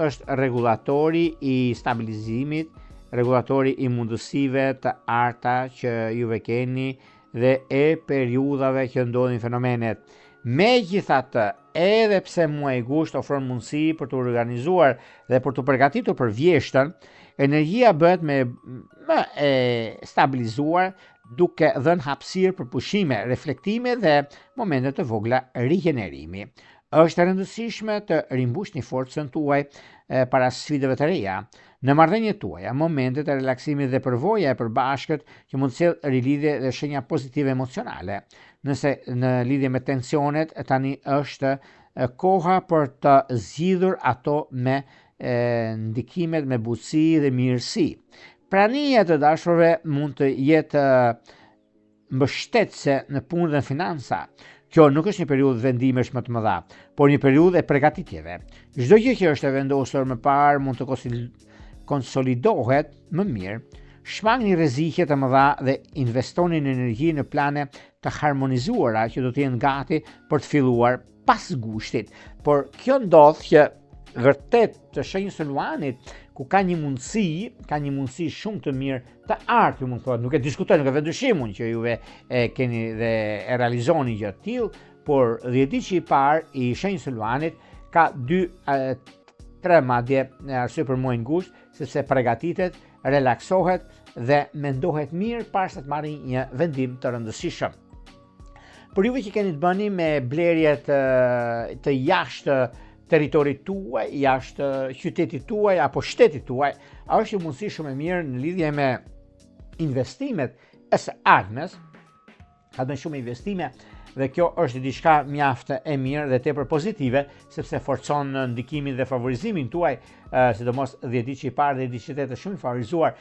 është regulatori i stabilizimit, regulatori i mundësive të arta që juve keni dhe e periudhave që ndodhin fenomenet. Megjithatë, edhe pse muaji gusht ofron mundësi për të organizuar dhe për të përgatitur për vjeshtën, energjia bëhet më e stabilizuar duke dhënë hapësirë për pushime, reflektime dhe momente të vogla rigjenerimi. Është e rëndësishme të rimbushni forcën tuaj para sfidave të reja. Në marrëdhëniet tuaja, momentet e relaksimit dhe përvoja e përbashkët që mund të sjellë rilidhje dhe shenja pozitive emocionale. Nëse në lidhje me tensionet, tani është koha për të zgjidhur ato me ndikimet me butësi dhe mirësi. Prania të dashurve mund të jetë mbështetëse në punë dhe në financa. Kjo nuk është një periudhë vendimesh më të mëdha, por një periudhë e përgatitjeve. Çdo gjë që është e vendosur më parë mund të konsolidohet më mirë. Shmangni rreziqe të mëdha dhe investoni në energji në plane të harmonizuara që do të jenë gati për të filluar pas gushtit. Por kjo ndodh që vërtet të shenjës së luanit ku ka një mundësi shumë të mirë të artë, ju mund të thotë, nuk e diskutoj, nuk e vendyshimun që juve keni dhe e realizoni gjë të tillë, por 10 ditë që i parë i shenjës së luanit ka 2-3 madje arsye për muajin gusht, sepse përgatitet, relaksohet dhe mendohet mirë para se të marrë një vendim të rëndësishëm. Për juve që keni të bëni me blerje të jashtë territorit tuaj, jashtë qytetit tuaj apo shtetit tuaj, është një mundësi shumë e mirë në lidhje me investimet e së ardhmes. Ka bën shumë investime dhe kjo është diçka mjaft e mirë dhe tepër pozitive, sepse forcon ndikimin dhe favorizimin tuaj, sidomos 10 ditë që i parë dhe 10 qytete shumë favorizuar.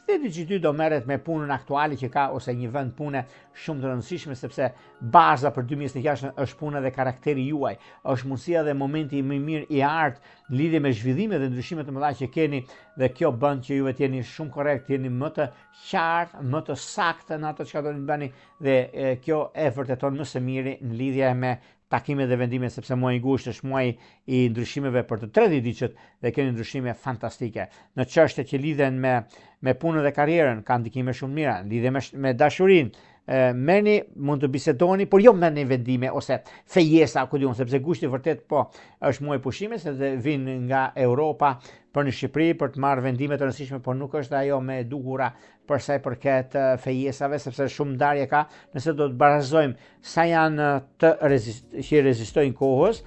Dhe diçka do merret me punën aktuale që ka ose një vend pune shumë të rëndësishme, sepse baza për 2026 është puna dhe karakteri juaj, është mundësia dhe momenti më i mirë i artë në lidhje me zhvillime dhe ndryshime të mëdha që keni, dhe kjo bën që juve të jeni shumë korrekt, të jeni më të qartë, më të saktë në ato çka doni të bëni, dhe kjo e vërteton më së miri në lidhje me takimet dhe vendimet, sepse muaji gusht është muaji i ndryshimeve për të 30 ditët dhe keni ndryshime fantastike. Në çështjet që lidhen me punën dhe karrierën ka ndikime shumë mira, lidhe me dashurinë. Merrni, mund të bisedoni, por jo merrni vendime ose fejesa, ku diun, sepse gushti vërtet po është muaj pushime, se vinë nga Europa për në Shqipëri për të marrë vendime të rëndësishme, por nuk është ajo me dukura për sa i përket fejesave, sepse shumë ndarje ka. Nëse do të barazojmë sa janë që rezistojnë kohës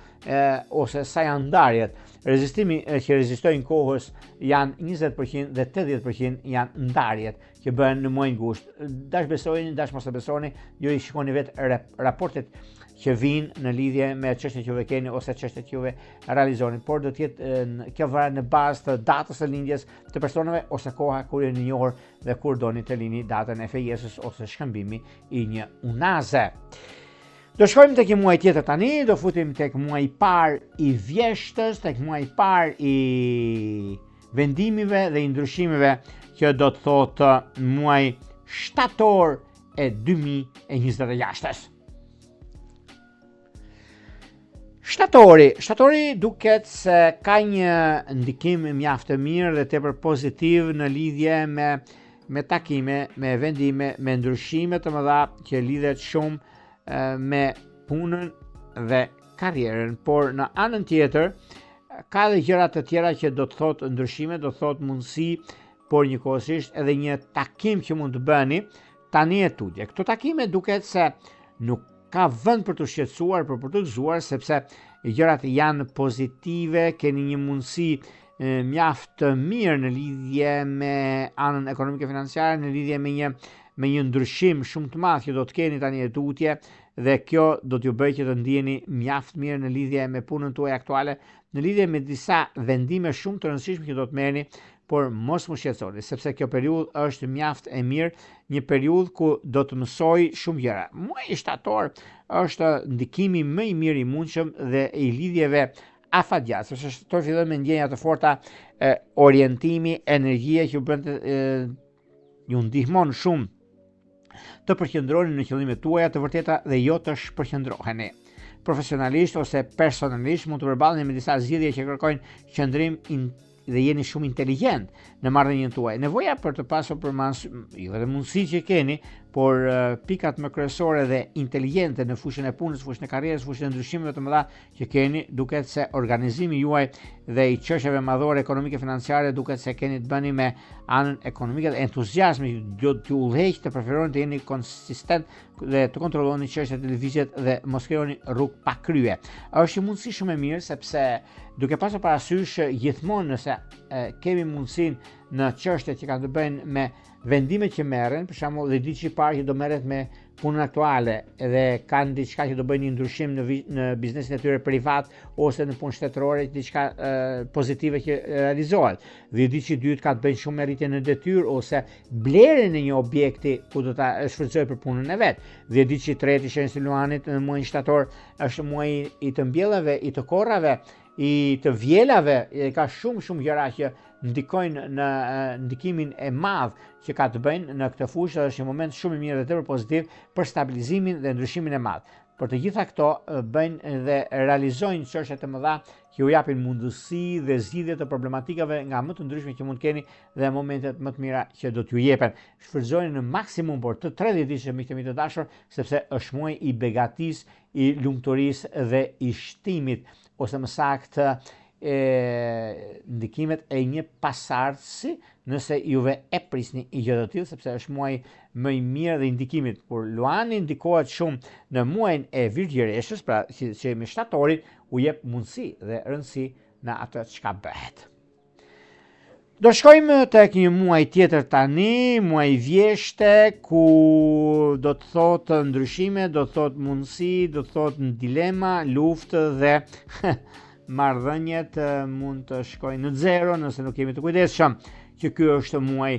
ose sa janë ndarjet, rezistimi që rezistojnë kohës janë 20% dhe 80% janë ndarjet që bëhen në muajin gusht. Dash besoni, dash mos e besoni, ju i shikoni vetë raportet që vinë në lidhje me çështjet që juve keni ose çështjet që juve realizoni, por do të jetë kjo varet në bazë të datës së lindjes të personave ose koha kur jeni njohur dhe kur doni të lini datën e fejesës ose shkëmbimi i një unaze. Do shkojmë tek një muaj tjetër tani, do futim tek muaji i parë i vjeshtës, tek muaji i parë i vendimive dhe i ndryshimeve, që do të thotë muaj shtator e 2026. Shtatori duket se ka një ndikim mjaft të mirë dhe tepër pozitiv në lidhje me takime, me vendime, me ndryshime të mëdha që lidhet shumë me punën dhe karrierën, por në anën tjetër ka dhe gjëra të tjera që do të thotë ndryshime, do të thotë mundësi, por njëkohësisht edhe një takim që mund të bëni tani e tutje. Këto takime duket se nuk ka vend për të shqetësuar, për të gëzuar, sepse gjërat janë pozitive, keni një mundësi mjaft të mirë në lidhje me anën ekonomike financiare, në lidhje me një ndryshim shumë të madh që do të keni tani e tutje, dhe kjo do t'ju bëjë që të ndjeni mjaft mirë në lidhje me punën tuaj aktuale, në lidhje me disa vendime shumë të rëndësishme që do të merrni, por mos më shqetësoni, sepse kjo periudhë është mjaft e mirë, një periudhë ku do të mësoj shumë gjëra. Muaji shtator është ndikimi më i mirë i mundshëm dhe i lidhjeve afatgjatë, sepse shtator fillon me ndjenja të forta, orientimi, energjia që ju ndihmon shumë të përqendroni në qëllimet tuaja të vërteta dhe jo të shpërqendroheni. Profesionalisht ose personalisht mund të përballeni me disa zgjidhje që kërkojnë qëndrim dhe jeni shumë inteligjent në marrëdhënien tuaj. Nevoja për të pasur jo vetëm mundësi që keni, por pikat më kryesore dhe inteligjente në fushën e punës, fushën e karrierës, fushën e ndryshimeve të mëdha që keni, duket se organizimi juaj dhe i çështjeve madhore ekonomike financiare duket se keni të bëni me anën ekonomike dhe entuziazmi do t'ju udhëheq të preferoni të jeni konsistent dhe të kontrolloni çështjet e lëvizjet dhe mos krijoni rrugë pa krye. Është një mundësi shumë e mirë sepse duke pasur parasysh gjithmonë nëse kemi mundësinë në çështjet që kanë të bëjnë me vendimet që merren, për shembull, dhe diçka e parë që do merret me punën aktuale dhe kanë diçka që do bëjnë një ndryshim në biznesin e tyre privat ose në punë shtetërore, diçka pozitive që realizohet. Dhe diçka e dytë ka të bëjë shumë me rritjen e detyrë ose blerjen e një objekti ku do ta shfrytëzojë për punën e vet. Dhe diçka e tretë që është Luanit në muajin shtator është muaji i të mbjellave, i të korrave, i të vjelave, ka shumë gjëra që ndikojnë në ndikimin e madh që ka të bëjnë në këtë fushë, është një moment shumë i mirë dhe tepër pozitiv për stabilizimin dhe ndryshimin e madh. Por të gjitha këto bëjnë dhe realizojnë çështje të mëdha që ju japin mundësi dhe zgjidhje të problematikave nga më të ndryshme që mund keni dhe momentet më të mira që do t'ju jepen. Shfrytëzoni në maksimum por të 30 ditë miqtë mi të dashur, sepse është muaj i begatisë, i lumturisë dhe i shtimit, ose më saktë ndikimet e një pasardhësi nëse juve e prisni i gjë të tillë, sepse është muaji më i mirë dhe i ndikimit. Por Luani ndikohet shumë në muajin e virgjëreshës, pra që me shtatorin u jep mundësi dhe rëndësi në atë çka bëhet. Do shkojmë tek një muaj tjetër tani, muaj vjeshte, ku do të thotë ndryshime, do të thotë mundësi, do të thotë dilema, luftë dhe marrëdhëniet mund të shkojnë në zero nëse nuk jemi të kujdesshëm, që ky është muaj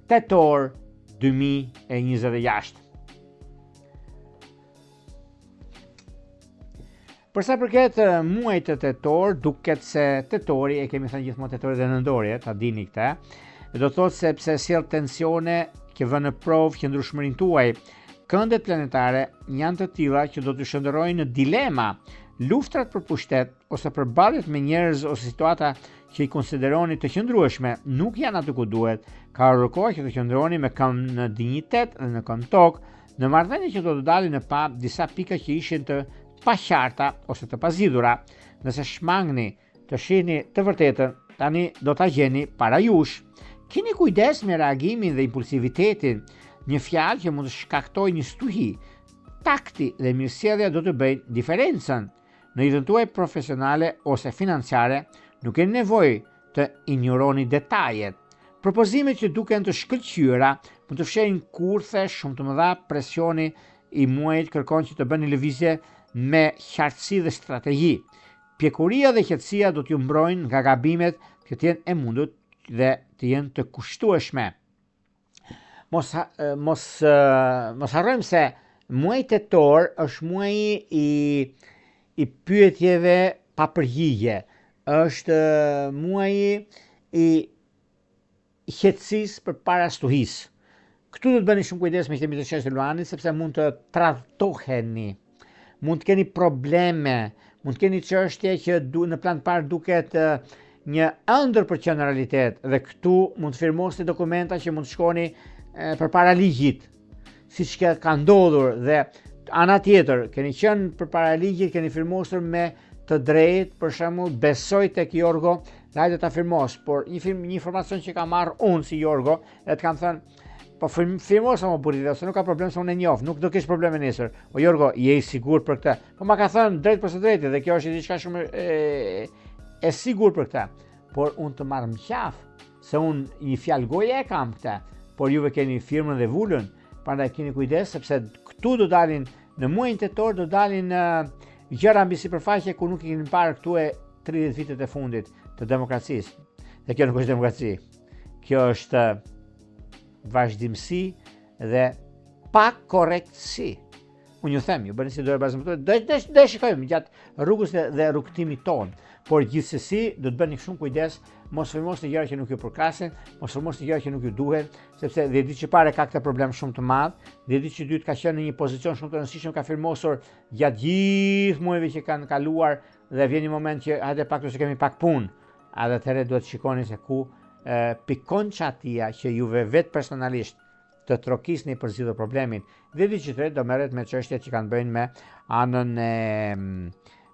tetor 2026. Për sa përket muajit të tetor, duket se tetori, e kemi thënë gjithmonë tetori dhe nëndorje, ta dini këtë, do të thotë sepse sjell tensione që vënë në provë qëndrueshmërinë tuaj. Këndet planetare janë të tilla që do të shndërrojnë në dilema, luftrat për pushtet ose përballjet me njerëz ose situata që i konsideroni të qëndrueshme nuk janë aty ku duhet. Ka rrokoj që të qëndroni me këmbë në dinjitet dhe në këmbë tokë, në marrëdhënie që do të dalin në pa disa pika që ishin të paqarta ose të pazgjidhura. Nëse shmangni të shihni të vërtetën, tani do ta gjeni para jush. Keni kujdes me reagimin dhe impulsivitetin, një fjalë që mund të shkaktojë një stuhi. Takti dhe mirësjellja do të bëjnë diferencën. Në jetën tuaj profesionale ose financiare, nuk keni nevojë të injoroni detajet. Propozimet që duken të shkëlqyera mund të fshehin kurthe shumë të mëdha. Presioni i muajit kërkon që të bëni lëvizje me qartësi dhe strategji. Pjekuria dhe qetësia do t'ju mbrojnë nga gabimet që të jenë e mundur dhe të jenë të kushtueshme. Mos harrojmë se muaji tetor është muaji i pyetjeve pa përgjigje. Është muaji i qetësisë përpara stuhisë. Këtu do të bëni shumë kujdes me këtë çështje të Luanit, sepse mund të tradhtoheni, mund të keni probleme, mund të keni çështje që në plan të parë duket një ëndër për që në realitet, dhe këtu mund të firmosni dokumenta që mund të shkoni përpara ligjit, siç ka ndodhur, dhe ana tjetër, keni qenë përpara ligjit, keni firmosur me të drejtë, për shembull, besoj tek Jorgo, hajde ta firmos, por një informacion që kam marrë unë si Jorgo, dhe të kam thënë, po firmosa më burrit, ose nuk ka problem se unë e njoh, nuk do kesh probleme nesër. O Jorgo, je i sigurt për këtë? Po ma ka thënë drejt për së drejtë, dhe kjo është diçka shumë e sigurt për këtë. Por unë të marr mqaf, se unë një fjalë goje e kam këtë, por juve keni firmën dhe vulën, prandaj keni kujdes sepse këtu do dalin në muajin tetor, do dalin gjëra mbi sipërfaqe ku nuk i keni parë këtu e 30 vitet e fundit të demokracisë. Dhe kjo nuk është demokraci. Kjo është vazhdimsi dhe pa korrektësi. Unë ju them, ju bëni si dore bazë do shikojmë gjatë rrugës dhe rrugtimit tonë, por gjithsesi do të bëni shumë kujdes, mos frymosni gjëra që nuk ju përkasin, mos frymosni gjëra që nuk ju duhen, sepse dhe ditë që pare ka këtë problem shumë të madh, dhe ditë që dytë ka qenë në një pozicion shumë të rëndësishëm, ka firmosur gjatë gjithë muajve që kanë kaluar dhe vjen një moment që hajde pak të kemi pak punë. Atëherë duhet shikoni se ku pikon çatia që juve vetë personalisht të trokisni për zgjidhur problemin. Dhe ditë që tretë do merret me çështjet që kanë bëjnë me anën e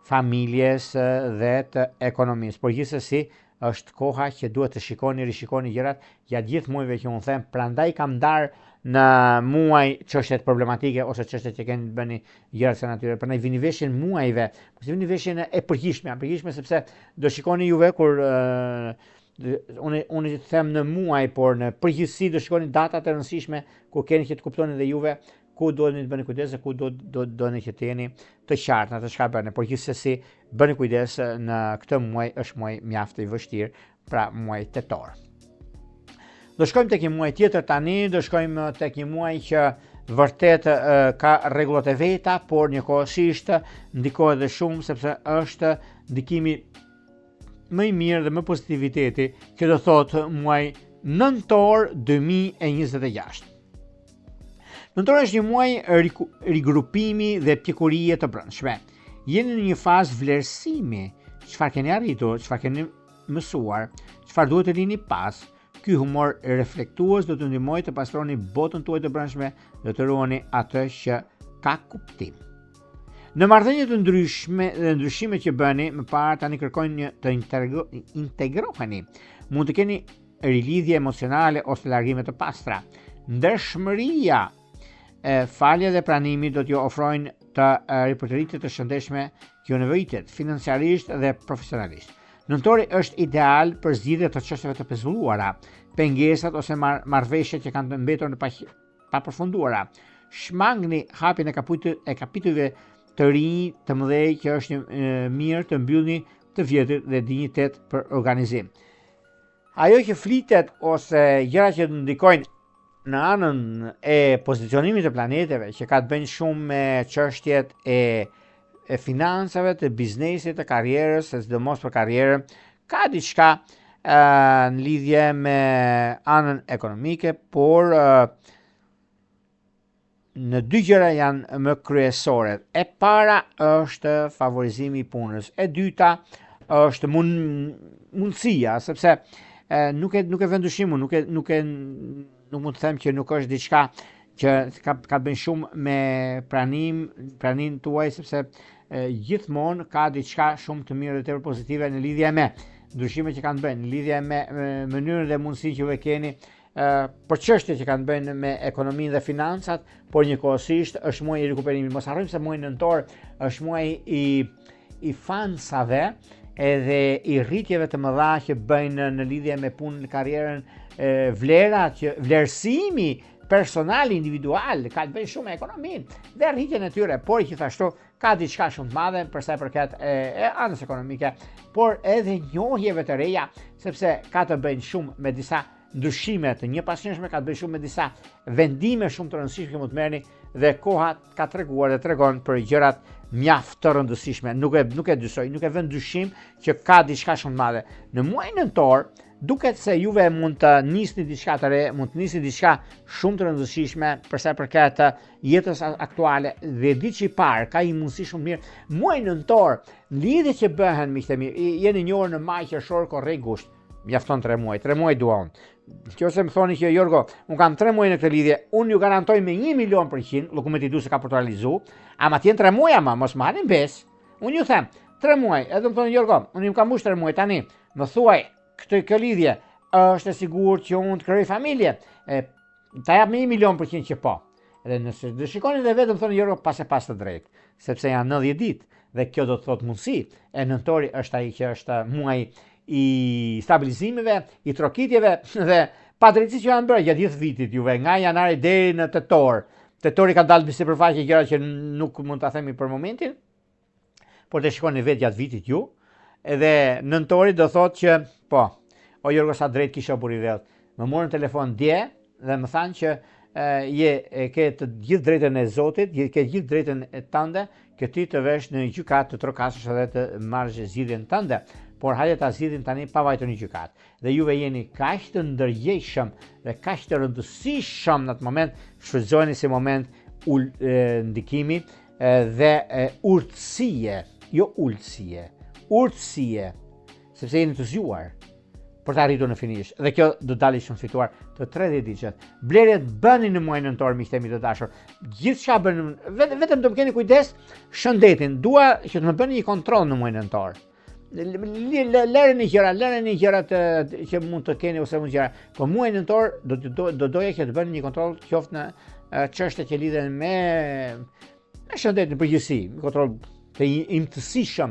familjes dhe të ekonomisë. Por gjithsesi është koha që duhet të rishikoni gjërat gjatë gjithë muajve që unë them, prandaj kam ndarë në muaj çështjet problematike ose çështjet që keni të bëni gjëra të natyrës. Prandaj vini veshjen muajve, mos vini veshjen e përgjithshme sepse do shikoni juve kur unë them në muaj, por në përgjithësi do shikoni datat e rëndësishme ku keni që të kuptoni dhe juve ku duhet të bëni kujdes dhe ku doni që të jeni të qartë në atë çka bëni. Por gjithsesi bëni kujdes në këtë muaj, është muaj mjaft i vështirë, pra muaj tetor. Do shkojmë tek një muaj tjetër tani, do shkojmë tek një muaj që vërtet ka rregullat e veta, por njëkohësisht ndikohet dhe shumë sepse është ndikimi më i mirë dhe më pozitiviteti, që do thotë muaj nëntor 2026. Nëntor është një muaj rigrupimi dhe pjekurie të brendshme. Jeni në një fazë vlerësimi, çfarë keni arritur, çfarë keni mësuar, çfarë duhet të lini pas. Ky humor reflektues do të ndihmojë të pastroni botën tuaj të brendshme dhe të ruani atë që ka kuptim. Në marrëdhënie të ndryshime që bëni, më parë tani kërkojnë të integroheni. Mund të keni rilidhje emocionale ose largime të pastra. Ndershmëria, falja dhe pranimi do t'ju ofrojnë të ripërtëritje të shëndetshme që ju nevojitet, financiarisht dhe profesionalisht. Nëntori është ideal për zgjidhje të çështjeve të pezulluara, pengesat ose marrëveshjet që kanë mbetur në papërfunduara. Shmangni hapjen e kapitujve të rinj të mëdhej që është mirë të mbyllni të vjetrit dhe dinjitet për organizim. Ajo që flitet ose gjëra që ndikojnë në anën e pozicionimit të planeteve, që ka të bëjnë shumë me çështjet e financave, të biznesit, të karrierës, sidomos për karrierën, ka diçka në lidhje me anën ekonomike, por në dy gjëra janë më kryesore. E para është favorizimi i punës, e dyta është mundësia, sepse nuk e vën dyshimun, nuk mund të them që nuk është diçka që ka bën shumë me pranin tuaj, sepse gjithmonë ka diçka shumë të mirë dhe tepër pozitive në lidhje me ndryshimet që kanë bënë, në lidhje me mënyrën dhe mundësinë që ju keni për çështjet që kanë bënë me ekonominë dhe financat, por njëkohësisht është muaj i rikuperimit. Mos harrojmë se muaji nëntor është muaj i fansave edhe i rritjeve të mëdha që bëjnë në lidhje me punën, karrierën, vlerat, vlerësimi personal, individual, ka të bëjë shumë me ekonominë dhe rritjen e tyre, por gjithashtu ka diçka shumë të madhe për sa i përket anës ekonomike, por edhe njohjeve të reja, sepse ka të bëjnë shumë me disa ndryshime të njëpasqyrshme, ka të bëjë shumë me disa vendime shumë të rëndësishme që mund të merrni dhe koha ka treguar dhe tregon për gjërat mjaft të rëndësishme. Nuk e dysoj, nuk e vën dyshim që ka diçka shumë të madhe. Në muajin nëntor duket se juve mund të nisni diçka të re, mund të nisni diçka shumë të rëndësishme për sa i përket jetës aktuale dhe ditë që i parë ka një mundësi shumë mirë. Muaji nëntor, lidhjet që bëhen miqtë mi, jeni një orë në maj, qershor, korrik, gusht. Mjafton 3 muaj, 3 muaj dua unë. Nëse më thoni që Jorgo, unë kam 3 muaj në këtë lidhje, unë ju garantoj me 1.000.000%, llokumeti du se ka për të realizu, ama t'jen 3 muaj ama, mos më hanin bes. Unë ju them, 3 muaj, edhe më thoni Jorgo, unë ju kam mbush 3 muaj tani, më thuaj, këtë lidhje është e sigurt që unë të krijoj familje. Ta jap me 1.000.000% që po. Edhe nëse do shikoni dhe vetëm thoni Jorgo, pas të drejtë, sepse janë 90 ditë dhe kjo do të thotë mundësi. E nëntori është ai që është muaj i stabilizimeve, i trokitjeve dhe padrejtësisë që janë bërë gjatë gjithë vitit juve, nga janari deri në tetor. Tetori ka dalë mbi sipërfaqe gjëra që nuk mund ta themi për momentin, por të shikoni vetë gjatë vitit ju, edhe nëntori do thotë që po, o Jorgo sa drejt kisha buri vet. Më morën telefon dje dhe më thanë që ke të gjithë drejtën e Zotit, ke gjithë drejtën e tënde, që ti të vesh në gjykat të trokasësh edhe të marrësh zgjidhjen tënde, por hajde ta zgjidhim tani pa vajtur në gjykat. Dhe juve jeni kaq të ndërgjegjshëm dhe kaq të rëndësishëm në atë moment, shfrytëzojeni si moment ndikimi dhe urtësie, jo ulësie, urtësie, sepse jeni të zgjuar për të arritur në finish. Dhe kjo do dalë shumë fituar të 30 diçet. Blerjet bëni në muajin nëntor, miq të dashur. Gjithçka bëni, vetëm do të keni kujdes shëndetin. Dua që të më bëni një kontroll në muajin nëntor. Lëreni gjërat që mund të keni ose mund gjëra. Po muajin nëntor do doja që të bëni një kontroll qoftë në çështje që lidhen me shëndetin përgjithësi, kontroll të imtësishëm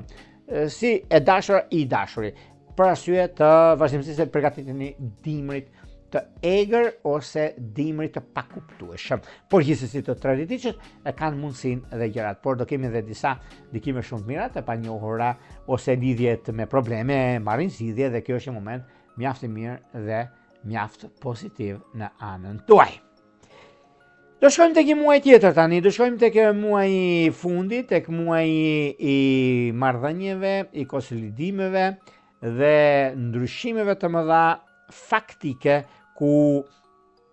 si e dashura i dashuri. Për arsye të vazhdimësisë se përgatiteni dimrit të egër ose dimrit të pakuptueshëm. Por gjithsesi të traditishët e kanë mundësinë dhe gjërat, por do kemi edhe disa ndikime shumë të mira të panjohura ose lidhjet me probleme, marrin zgjidhje dhe kjo është një moment mjaft i mirë dhe mjaft pozitiv në anën tuaj. Do shkojmë tek një muaj tjetër tani, do shkojmë tek muaji i fundit, tek muaji i marrëdhënieve, i konsolidimeve dhe ndryshimeve të mëdha faktike ku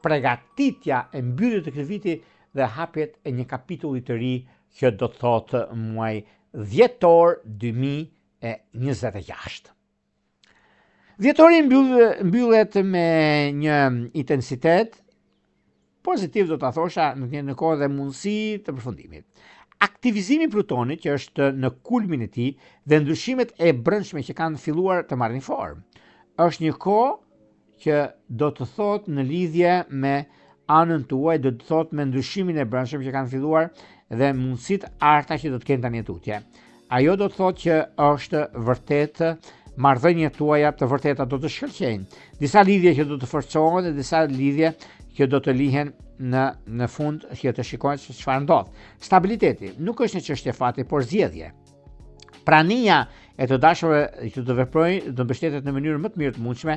përgatitja e mbylljes të këtij viti dhe hapjet e një kapitulli të ri që do të thotë muaj dhjetor 2026. Dhjetori mbyllet me një intensitet pozitiv, do ta thosha, në kohë dhe mundësi të përfundimit. Aktivizimi i Plutonit që është në kulmin e tij dhe ndryshimet e brendshme që kanë filluar të marrin formë. Është një kohë që do të thotë në lidhje me anën tuaj, do të thotë me ndryshimin e brendshëm që kanë filluar dhe mundësitë arta që do të kenë tani tutje. Ajo do të thotë që është vërtet marrëdhëniet tuaja të vërteta do të shkëlqejnë. Disa lidhje që do të forcohen dhe disa lidhje që do të lihen në fund që të shikojnë se çfarë ndodh. Stabiliteti nuk është një çështje fati, por zgjedhje. Prania e të dashurve që të veprojnë do mbështetet në mënyrë më të mirë të mundshme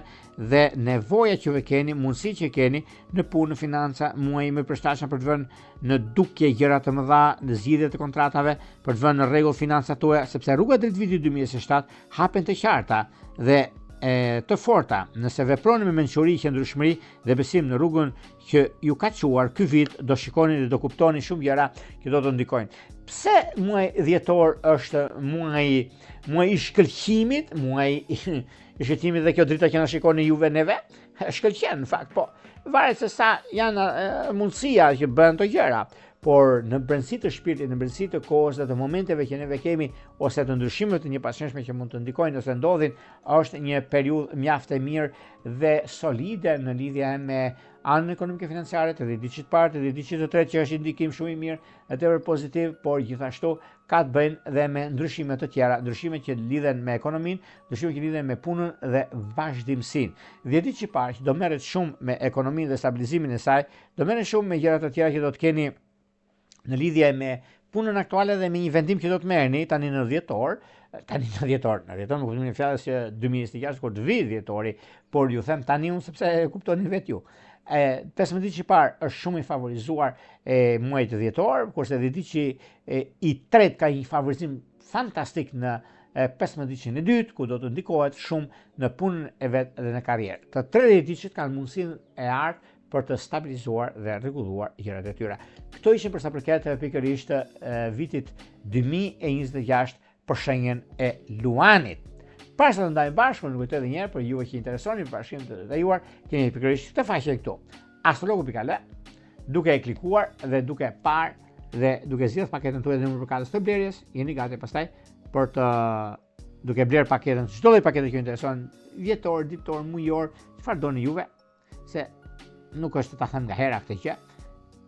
dhe nevoja që keni, mundësi që keni në punë, në financa, muaji më përshtatshëm për të vënë në dukje gjëra të mëdha, në zgjidhje të kontratave, për të vënë në rregull financat tuaja, sepse rrugat drejt vitit 2027 hapen të qarta dhe të forta. Nëse veproni me mençuri, qëndrueshmëri dhe besim në rrugën që ju ka çuar ky vit, do shikoni dhe do kuptoni shumë gjëra që do të ndikojnë. Pse muaji dhjetor është muaji i shkëlqimit, muaji i shkëlqimit dhe kjo drita që na shikoni juve neve, shkëlqen në fakt, po varet se sa janë mundësia që bëhen këto gjëra. Por në brendësi të shpirtit, në brendësi të kohës dhe të momenteve që neve kemi ose të ndryshimeve të njëpasqyrshme që mund të ndikojnë ose ndodhin, është një periudhë mjaft e mirë dhe solide në lidhje me anën ekonomike financiare të ditësit parë, të ditësit të tretë që është ndikim shumë i mirë dhe tepër pozitiv, por gjithashtu ka të bëjnë dhe me ndryshime të tjera, ndryshime që lidhen me ekonominë, ndryshime që lidhen me punën dhe vazhdimsinë. Dhjetit që parë që do merret shumë me ekonominë dhe stabilizimin e saj, do merret shumë me gjëra të tjera që do të keni në lidhje me punën aktuale dhe me një vendim që do të merrni tani në dhjetor, në kuptimin e fjalës që 2026 kur të vijë dhjetori, por ju them tani unë sepse e kuptoni vetë ju. 15 që parë është shumë i favorizuar muajit të dhjetor, kurse dhjetiçi i tretë ka një favorizim fantastik në 15 e dytë, ku do të ndikohet shumë në punën e vet dhe në karrierë. Të 30 kanë mundësinë e artë për të stabilizuar dhe rregulluar gjërat e tyre. Këto ishin për sa përket pikërisht vitit 2026 për shenjën e Luanit. Para se të ndajmë bashkë, më kujtoj edhe një herë për juve që interesoni për bashkimin të detajuar, keni pikërisht këtë faqe këtu, astrologu.al, duke e klikuar dhe duke parë dhe duke zgjedhur paketën tuaj dhe numrin përkatës të blerjes, jeni gati pastaj për të duke bler paketën, çdo lloj pakete që ju intereson, vjetor, ditor, mujor, çfarë doni juve, se nuk është të ta them nga hera këtë që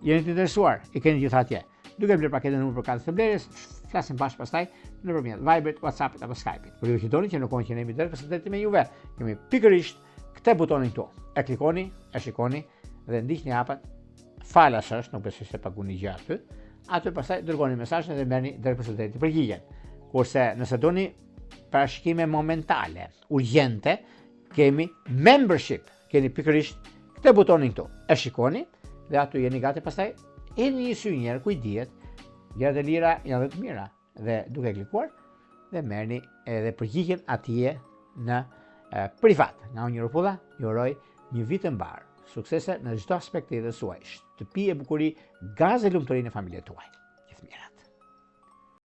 jeni të interesuar, i keni gjithë atje. Duke bler paketën numër përkatës të blerjes, flasim bashkë pastaj nëpërmjet Viberit, WhatsAppit apo Skypit. Por ju që doni që në kohën që ne jemi drejt përshëndetje me juve, kemi pikërisht këtë butonin këtu. E klikoni, e shikoni dhe ndiqni hapet. Falas është, nuk besoj se paguni gjë aty. Aty pastaj dërgoni mesazhin dhe merrni drejt përshëndetje përgjigjen. Kurse nëse doni parashikime momentale, urgjente, kemi membership. Keni pikërisht këtë butonin këtu. E shikoni dhe aty jeni gati, pastaj e një sy njerë ku i dihet, gjërat e lira janë dhe të mira, dhe duke klikuar dhe merrni edhe përgjigjen atje në privat. Nga unë Rupulla, ju uroj një vit të mbar, suksese në çdo aspekt të jetës suaj, shtëpi e bukuri, gaz e lumturi në familjen tuaj.